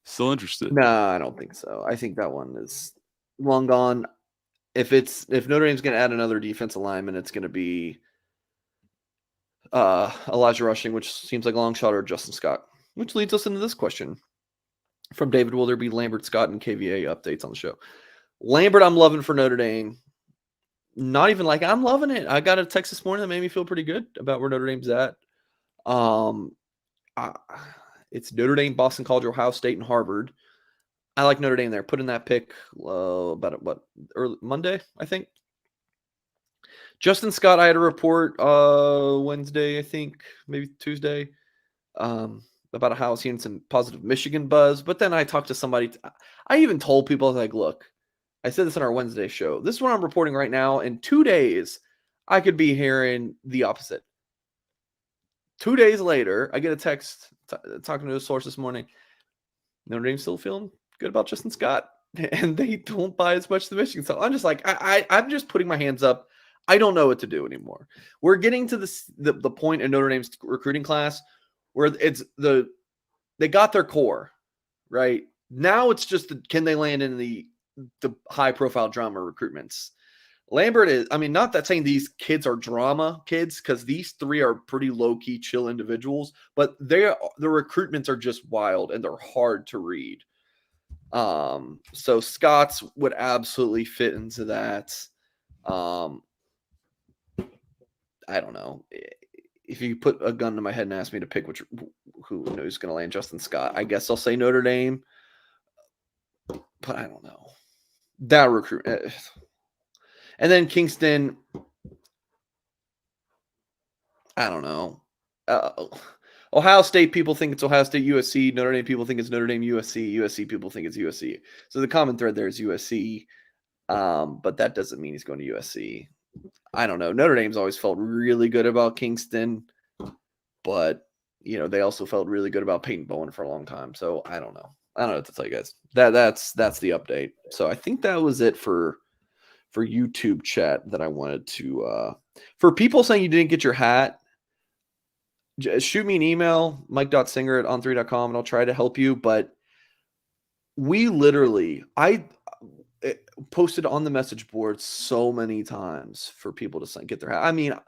A: Still interested?
B: Nah, I don't think so. I think that one is long gone. If Notre Dame's going to add another defensive lineman, it's going to be Elijah Rushing, which seems like a long shot, or Justin Scott, which leads us into this question from David. Will there be Lambert, Scott, and KVA updates on the show? Lambert, I'm loving for Notre Dame. Not even I'm loving it. I got a text this morning that made me feel pretty good about where Notre Dame's at. It's Notre Dame, Boston College, Ohio State, and Harvard. I like Notre Dame there. Put in that pick about early Monday, I think. Justin Scott, I had a report Wednesday, I think, maybe Tuesday, about how I was hearing some positive Michigan buzz. But then I talked to somebody. I even told people, I was like, look, I said this on our Wednesday show. This is what I'm reporting right now. In 2 days, I could be hearing the opposite. 2 days later, I get a text talking to a source this morning. Notre Dame's still feeling good about Justin Scott, and they don't buy as much the Michigan. So I'm just I'm just putting my hands up. I don't know what to do anymore. We're getting to the point in Notre Dame's recruiting class where they got their core, right? Now it's just can they land in the high profile drama recruitments? Lambert is, not that saying these kids are drama kids, because these 3 are pretty low-key, chill individuals, but the recruitments are just wild and they're hard to read. So Scott's would absolutely fit into that. I don't know. If you put a gun to my head and ask me to pick who knows going to land Justin Scott, I guess I'll say Notre Dame, but I don't know. That recruit. And then Kingston, I don't know. Ohio State people think it's Ohio State, USC. Notre Dame people think it's Notre Dame, USC. USC people think it's USC. So the common thread there is USC, but that doesn't mean he's going to USC. I don't know. Notre Dame's always felt really good about Kingston, but they also felt really good about Peyton Bowen for a long time. So I don't know. I don't know what to tell you guys. That's the update. So I think that was it for YouTube chat that I wanted to for people saying you didn't get your hat, shoot me an email, mike.singer@on3.com, and I'll try to help you. But I posted on the message board so many times for people to get their hat.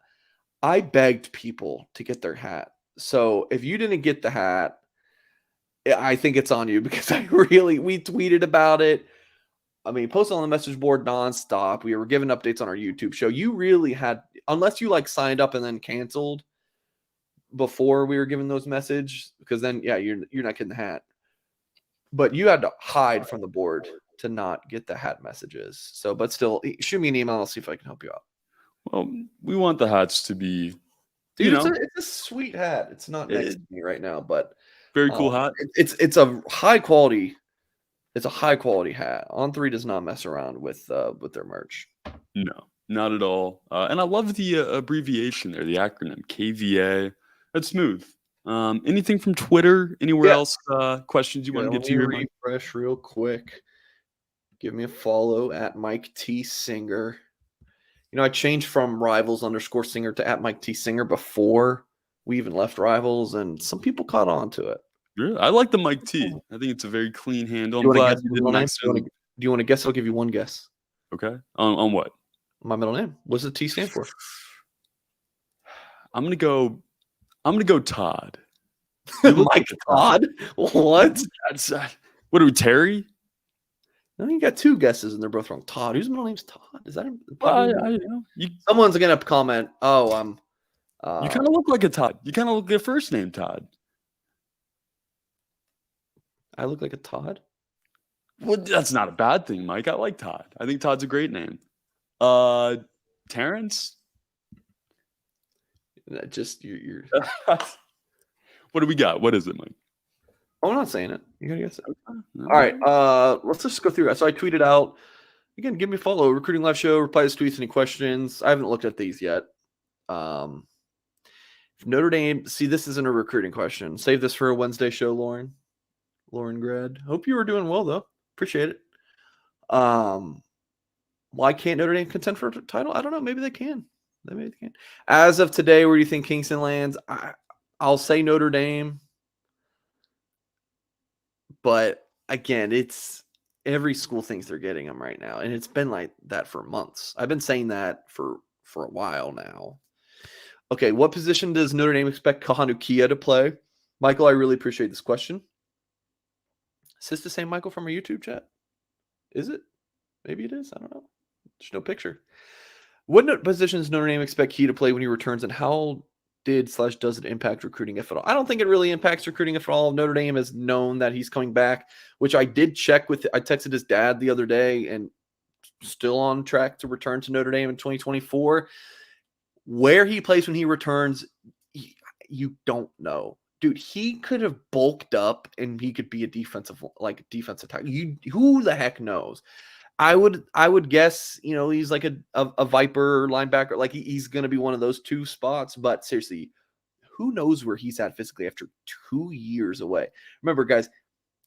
B: I begged people to get their hat. So if you didn't get the hat, I think it's on you, because we tweeted about it. Posted on the message board nonstop. We were giving updates on our YouTube show. You really had, unless you signed up and then canceled before we were giving those messages, because then you're not getting the hat. But you had to hide from the board to not get the hat messages. So, but still, shoot me an email. I'll see if I can help you out.
A: Well, we want the hats to be,
B: it's a sweet hat. It's not next to me right now, but
A: very cool hat.
B: It's a high quality. It's a high quality hat. On3 does not mess around with their merch.
A: No, not at all. And I love the abbreviation there, the acronym KVA. That's smooth. Anything from Twitter? Anywhere else? Questions you want to get to here?
B: Refresh real quick. Give me a follow at Mike T. Singer. I changed from Rivals_Singer to at Mike T. Singer before we even left Rivals, and some people caught on to it.
A: Really? I like the Mike T. I think it's a very clean handle.
B: Do
A: I'm
B: you
A: glad
B: want
A: you
B: to
A: didn't
B: guess Do you want to guess? I'll give you one guess.
A: Okay. On what?
B: My middle name. What does the T stand for?
A: I'm gonna go Todd.
B: Mike Todd? What?
A: What are we, Terry?
B: No, you got two guesses and they're both wrong. Todd. Whose middle name's Todd? Is that him?
A: I know.
B: Someone's gonna comment. Oh,
A: you kind of look like a Todd. You kind of look like a first name Todd.
B: I look like a Todd?
A: Well, that's not a bad thing, Mike. I like Todd. I think Todd's a great name. Terrence?
B: Just you're
A: What do we got? What is it, Mike?
B: I'm not saying it. You gotta guess it.
A: No.
B: All right. Let's just go through it. So I tweeted out again. Give me a follow. Recruiting Live Show. Reply to tweets. Any questions? I haven't looked at these yet. If Notre Dame. See, this isn't a recruiting question. Save this for a Wednesday show, Lauren. Lauren Grad. Hope you were doing well though. Appreciate it. Why can't Notre Dame contend for a title? I don't know. Maybe they can. Maybe they can. As of today, where do you think Kingston lands? I'll say Notre Dame. But again, it's every school thinks they're getting them right now. And it's been like that for months. I've been saying that for a while now. Okay, what position does Notre Dame expect Kahanukia to play? Michael, I really appreciate this question. Is this the same Michael from our YouTube chat? Is it? Maybe it is. I don't know. There's no picture. What position does Notre Dame expect he to play when he returns, and how does it impact recruiting, if at all? I don't think it really impacts recruiting, if at all. Notre Dame has known that he's coming back, which I did check with. I texted his dad the other day, and still on track to return to Notre Dame in 2024. Where he plays when he returns, you don't know. Dude, he could have bulked up and he could be a defensive tackle. Who the heck knows? I would guess, he's like a Viper linebacker. Like he's going to be one of those two spots. But seriously, who knows where he's at physically after 2 years away? Remember, guys,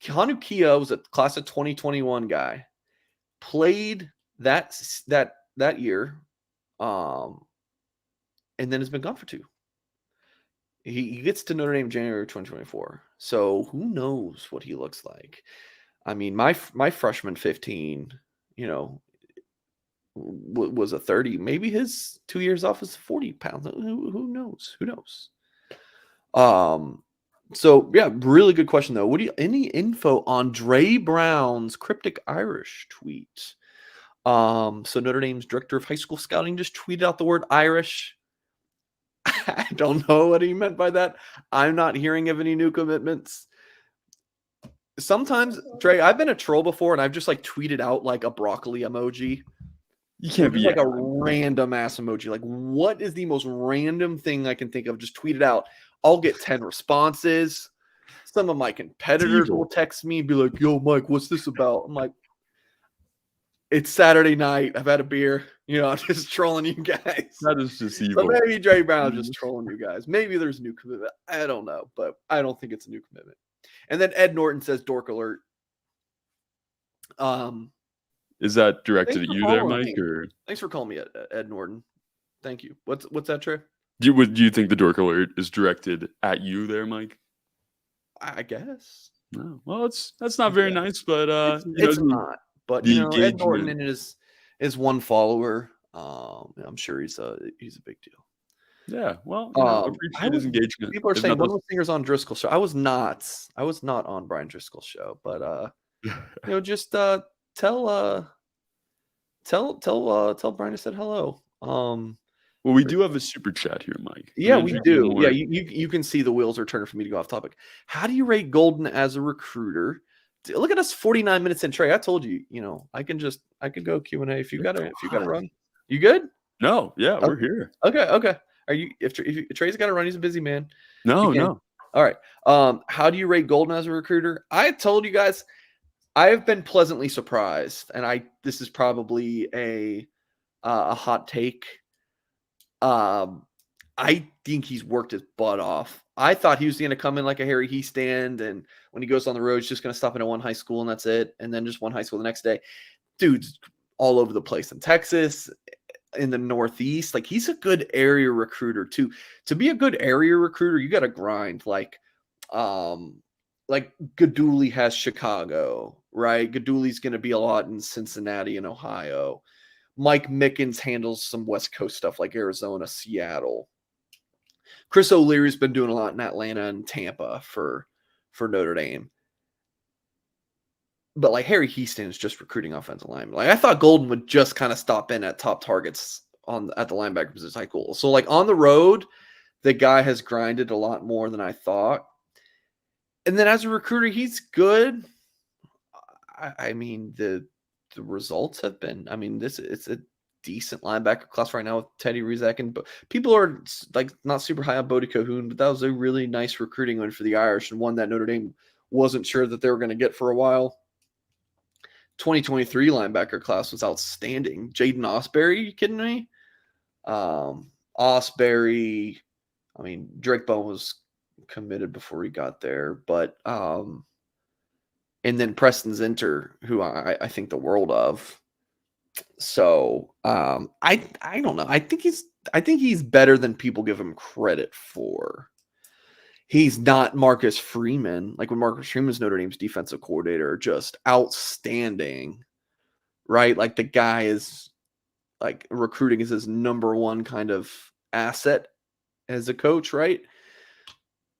B: Kahanukia was a class of 2021 guy. Played that year, and then has been gone for 2. He gets to Notre Dame January 2024. So who knows what he looks like? I mean, my freshman 15, was a 30. Maybe his 2 years off is 40 pounds. Who knows? Who knows? So yeah, really good question though. Any info on Dre Brown's cryptic Irish tweet? So Notre Dame's director of high school scouting just tweeted out the word Irish. I don't know what he meant by that. I'm not hearing of any new commitments. Sometimes, Dre, I've been a troll before, and I've just tweeted out a broccoli emoji.
A: You can't be
B: a random ass emoji. Like, what is the most random thing I can think of? Just tweet it out. I'll get 10 responses. Some of my competitors will text me and be like, "Yo, Mike, what's this about?" I'm like, "It's Saturday night. I've had a beer. I'm just trolling you guys."
A: That is just evil.
B: So maybe Dre Brown is just trolling you guys. Maybe there's a new commitment. I don't know, but I don't think it's a new commitment. And then Ed Norton says, "Dork alert."
A: Is that directed at you there, Mike? Or
B: thanks for calling me Ed Norton. Thank you. What's that, Trey?
A: Do you think the dork alert is directed at you there, Mike?
B: I guess.
A: No. Well, that's not very nice, but
B: it's not. But Ed Norton is one follower. I'm sure he's a big deal.
A: Yeah. Well, appreciate his engagement.
B: People are saying one of the singers on Driscoll's show. I was not on Brian Driscoll's show, but just tell Brian I said hello.
A: Well, we do have a super chat here, Mike.
B: Yeah, we do. Yeah, you can see the wheels are turning for me to go off topic. How do you rate Golden as a recruiter? Look at us, 49 minutes in, Trey. I told you, I could go Q&A if you got to run. You good?
A: No, yeah, we're here.
B: Okay. Are you? If Trey's got to run, he's a busy man.
A: No.
B: All right. How do you rate Golden as a recruiter? I told you guys, I have been pleasantly surprised, and this is probably a hot take. I think he's worked his butt off. I thought he was going to come in like a Harry Heastand, and when he goes on the road, he's just going to stop in at one high school and that's it, and then just one high school the next day. dude's all over the place in Texas, in the Northeast. Like, he's a good area recruiter too. To be a good area recruiter, you got to grind. Like Gaduli has Chicago, right? Gaduli's going to be a lot in Cincinnati and Ohio. Mike Mickens handles some West Coast stuff like Arizona, Seattle. Chris O'Leary's been doing a lot in Atlanta and Tampa for Notre Dame. But like Harry Houston is just recruiting offensive linemen. Like, I thought Golden would just kind of stop in at top targets at the linebacker position. Like, cool. So like on the road, the guy has grinded a lot more than I thought. And then as a recruiter, he's good. I mean, the results have been. I mean, it's a decent linebacker class right now with Teddy Rizek, and people are like not super high on Bodie Cahoon, but that was a really nice recruiting win for the Irish and one that Notre Dame wasn't sure that they were going to get for a while. 2023 linebacker class was outstanding. Jaden Osbury, you kidding me? Osbury, I mean, Drake Bone was committed before he got there, but and then Preston Zinter, who I think the world of. So I don't know. I think he's better than people give him credit for. He's not Marcus Freeman. Like when Marcus Freeman's Notre Dame's defensive coordinator, just outstanding, right? Like the guy is like recruiting is his number one kind of asset as a coach, right?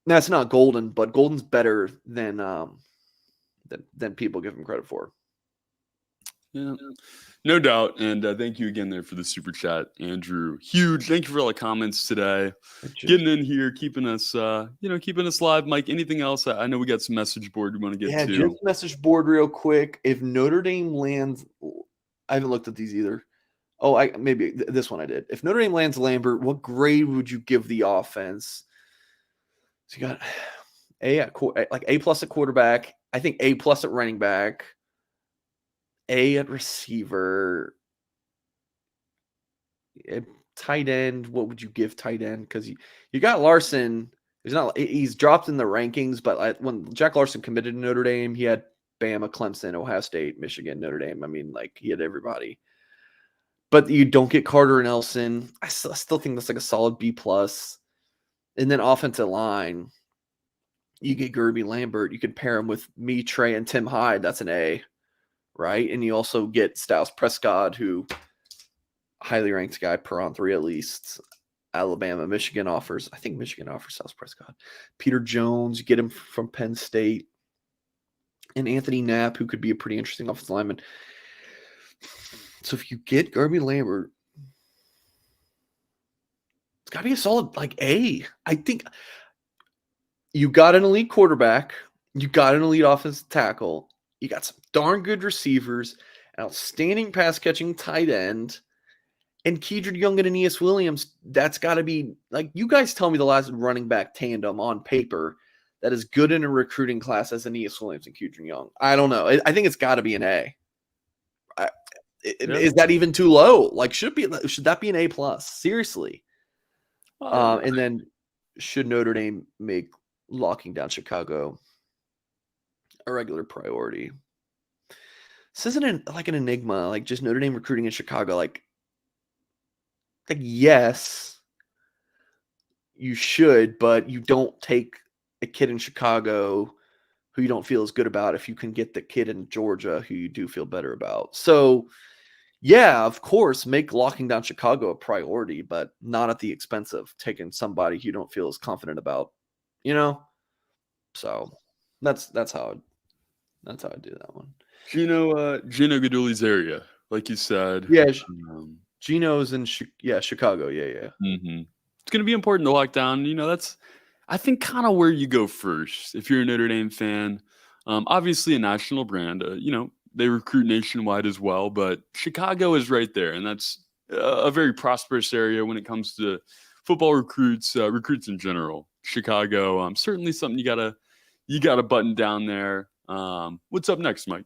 B: That's not Golden, but Golden's better than people give him credit for.
A: Yeah, no doubt. And thank you again there for the super chat, Andrew. Huge. Thank you for all the comments today. Getting in here, keeping us live. Mike, anything else? I know we got some message board we want to get to.
B: Yeah, just message board real quick. If Notre Dame lands, I haven't looked at these either. Oh, maybe this one I did. If Notre Dame lands Lambert, what grade would you give the offense? So you got A plus at quarterback. I think A plus at running back. A at receiver, tight end. What would you give tight end? Because you got Larson. He's dropped in the rankings, but when Jack Larson committed to Notre Dame, he had Bama, Clemson, Ohio State, Michigan, Notre Dame. I mean, like he had everybody. But you don't get Carter Nelson. I still think that's like a solid B plus. And then offensive line, you get Gerby Lambert. You could pair him with me, Trey, and Tim Hyde. That's an A. Right, and you also get Styles Prescott, who highly ranked guy per on 3 at least. Alabama, Michigan offers. I think Michigan offers Styles Prescott. Peter Jones, you get him from Penn State, and Anthony Knapp, who could be a pretty interesting offensive lineman. So if you get Gerby Lambert, it's got to be a solid like A. I think you got an elite quarterback, you got an elite offensive tackle. You got some darn good receivers, an outstanding pass-catching tight end, and Kedron Young and Aeneas Williams. That's got to be – like, you guys tell me the last running back tandem on paper that is good in a recruiting class as Aeneas Williams and Kedron Young. I don't know. I think it's got to be an A. Is that even too low? Like, should that be an A+? Seriously. And then should Notre Dame make locking down Chicago – a regular priority? This isn't like an enigma, like just Notre Dame recruiting in Chicago. Like yes, you should, but you don't take a kid in Chicago who you don't feel as good about if you can get the kid in Georgia who you do feel better about. So yeah, of course, make locking down Chicago a priority, but not at the expense of taking somebody you don't feel as confident about, So that's how I do that one.
A: Gino Gaduli's area, like you said.
B: Yeah, Gino's in Chicago. Yeah.
A: Mm-hmm. It's going to be important to lock down. That's, I think, kind of where you go first if you're a Notre Dame fan. Obviously, a national brand. They recruit nationwide as well, but Chicago is right there, and that's a very prosperous area when it comes to football recruits in general. Chicago, certainly something you gotta button down there. What's up next, Mike?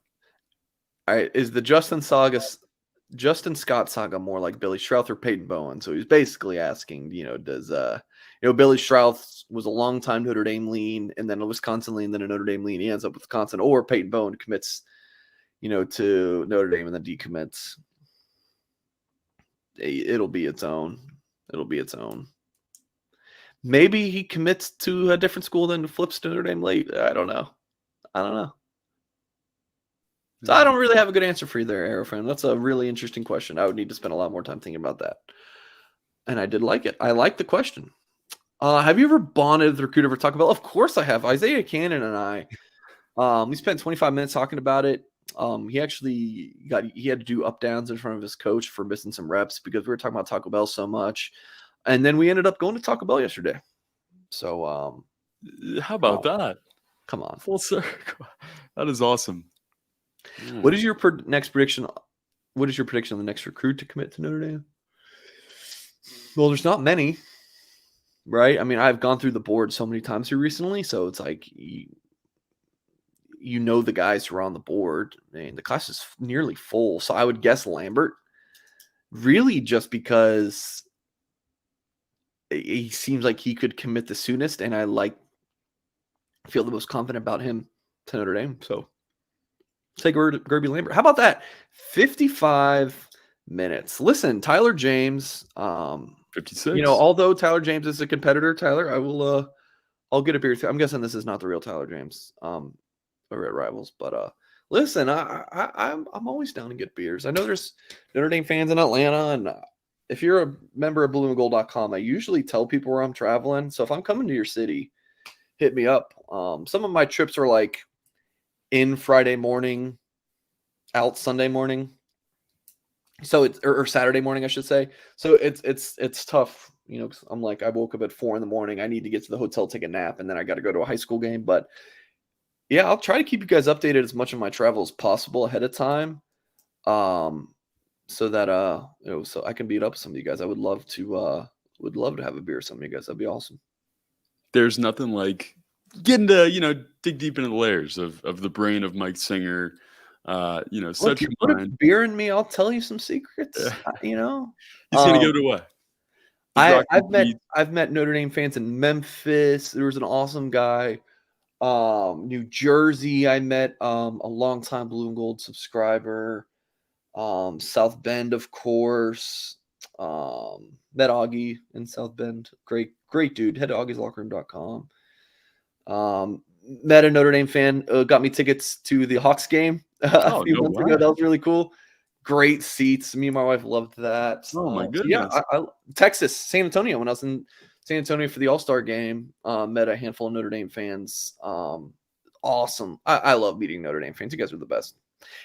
B: All right, is the Justin Scott saga more like Billy Strouth or Peyton Bowen? So he's basically asking, does Billy Strouth was a long-time Notre Dame lean, and then a Wisconsin lean, then a Notre Dame lean. He ends up with Wisconsin, or Peyton Bowen commits, to Notre Dame and then decommits. It'll be its own. It'll be its own. Maybe he commits to a different school then flips to Notre Dame late. I don't know. So I don't really have a good answer for you there, Aerofan. That's a really interesting question. I would need to spend a lot more time thinking about that. And I did like it. I like the question. Have you ever bonded with a recruiter for Taco Bell? Of course I have. Isaiah Cannon and I, we spent 25 minutes talking about it. He actually he had to do up downs in front of his coach for missing some reps because we were talking about Taco Bell so much. And then we ended up going to Taco Bell yesterday. So
A: how about that?
B: Come on.
A: Full circle. That is awesome.
B: What is your next prediction? What is your prediction on the next recruit to commit to Notre Dame? Well, there's not many, right? I mean, I've gone through the board so many times here recently, so it's like the guys who are on the board. I mean, the class is nearly full, so I would guess Lambert. Really, just because he seems like he could commit the soonest, and I feel the most confident about him to Notre Dame. So say Gerby Lambert. How about that? 55 minutes. Listen, Tyler James.
A: 56.
B: Although Tyler James is a competitor, Tyler, I'll get a beer. I'm guessing this is not the real Tyler James. Over at Rivals, but listen, I'm always down to get beers. I know there's Notre Dame fans in Atlanta, and if you're a member of blueandgold.com, I usually tell people where I'm traveling. So if I'm coming to your city, hit me up. Some of my trips are like in Friday morning, out Sunday morning. So it's or Saturday morning, I should say. So it's tough, 'cause I'm like, I woke up at 4 a.m. I need to get to the hotel, take a nap, and then I got to go to a high school game. But yeah, I'll try to keep you guys updated as much of my travel as possible ahead of time. So that so I can beat up some of you guys. I would love to have a beer with some of you guys. That'd be awesome.
A: There's nothing like getting to dig deep into the layers of the brain of Mike Singer. Such
B: you put a beer in me, I'll tell you some secrets.
A: He's gonna go to what?
B: I've met Notre Dame fans in Memphis. There was an awesome guy. New Jersey, I met a longtime Blue and Gold subscriber. South Bend, of course. Met Augie in South Bend. Great dude. Head to augieslockerroom.com. Met a Notre Dame fan. Got me tickets to the Hawks game a few months ago. That was really cool. Great seats. Me and my wife loved that.
A: Oh my goodness.
B: Texas, San Antonio. When I was in San Antonio for the All-Star game, met a handful of Notre Dame fans. Awesome. I love meeting Notre Dame fans. You guys are the best.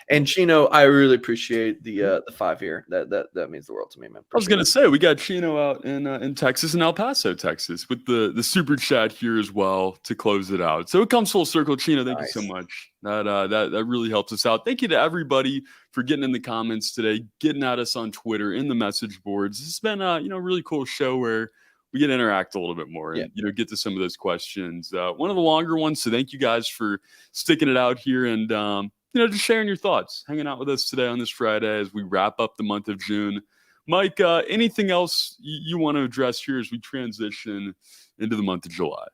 B: And Chino, I really appreciate the 5 here. That means the world to me, man.
A: I was gonna say we got Chino out in Texas, in El Paso, Texas, with the super chat here as well to close it out. So it comes full circle, Chino. Thank you so much. That really helps us out. Thank you to everybody for getting in the comments today, getting at us on Twitter, in the message boards. This has been a really cool show where we get to interact a little bit more and get to some of those questions. One of the longer ones. So thank you guys for sticking it out here and just sharing your thoughts, hanging out with us today on this Friday as we wrap up the month of June. Mike, anything else you want to address here as we transition into the month of July?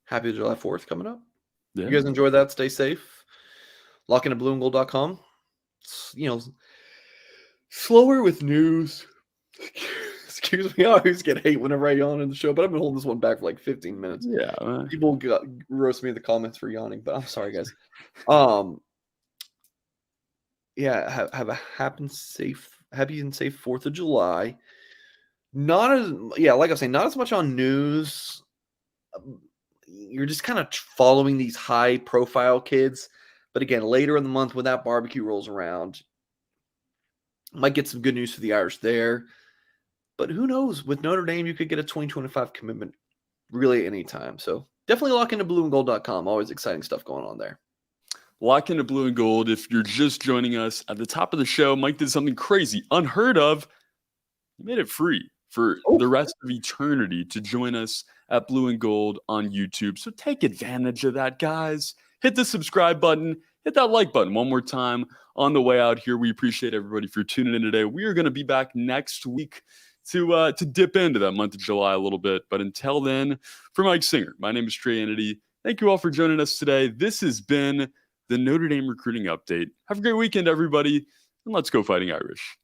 B: Happy July 4th coming up.
A: Yeah.
B: You guys enjoy that. Stay safe. Lock into blueandgold.com. Slower with news. Excuse me, I always get hate whenever I yawn in the show, but I've been holding this one back for like 15 minutes.
A: Yeah, man.
B: People roast me in the comments for yawning, but I'm sorry, guys. Have a happy and safe 4th of July. Like I was saying, not as much on news. You're just kind of following these high-profile kids, but again, later in the month when that barbecue rolls around, might get some good news for the Irish there. But who knows? With Notre Dame, you could get a 2025 commitment really anytime. So definitely lock into blueandgold.com. Always exciting stuff going on there.
A: Lock into Blue and Gold. If you're just joining us at the top of the show, Mike did something crazy, unheard of. He made it free for the rest of eternity to join us at Blue and Gold on YouTube. So take advantage of that, guys. Hit the subscribe button. Hit that like button one more time on the way out here. We appreciate everybody for tuning in today. We are going to be back next week to dip into that month of July a little bit. But until then, for Mike Singer, my name is Trey Kennedy. Thank you all for joining us today. This has been the Notre Dame Recruiting Update. Have a great weekend, everybody, and let's go Fighting Irish.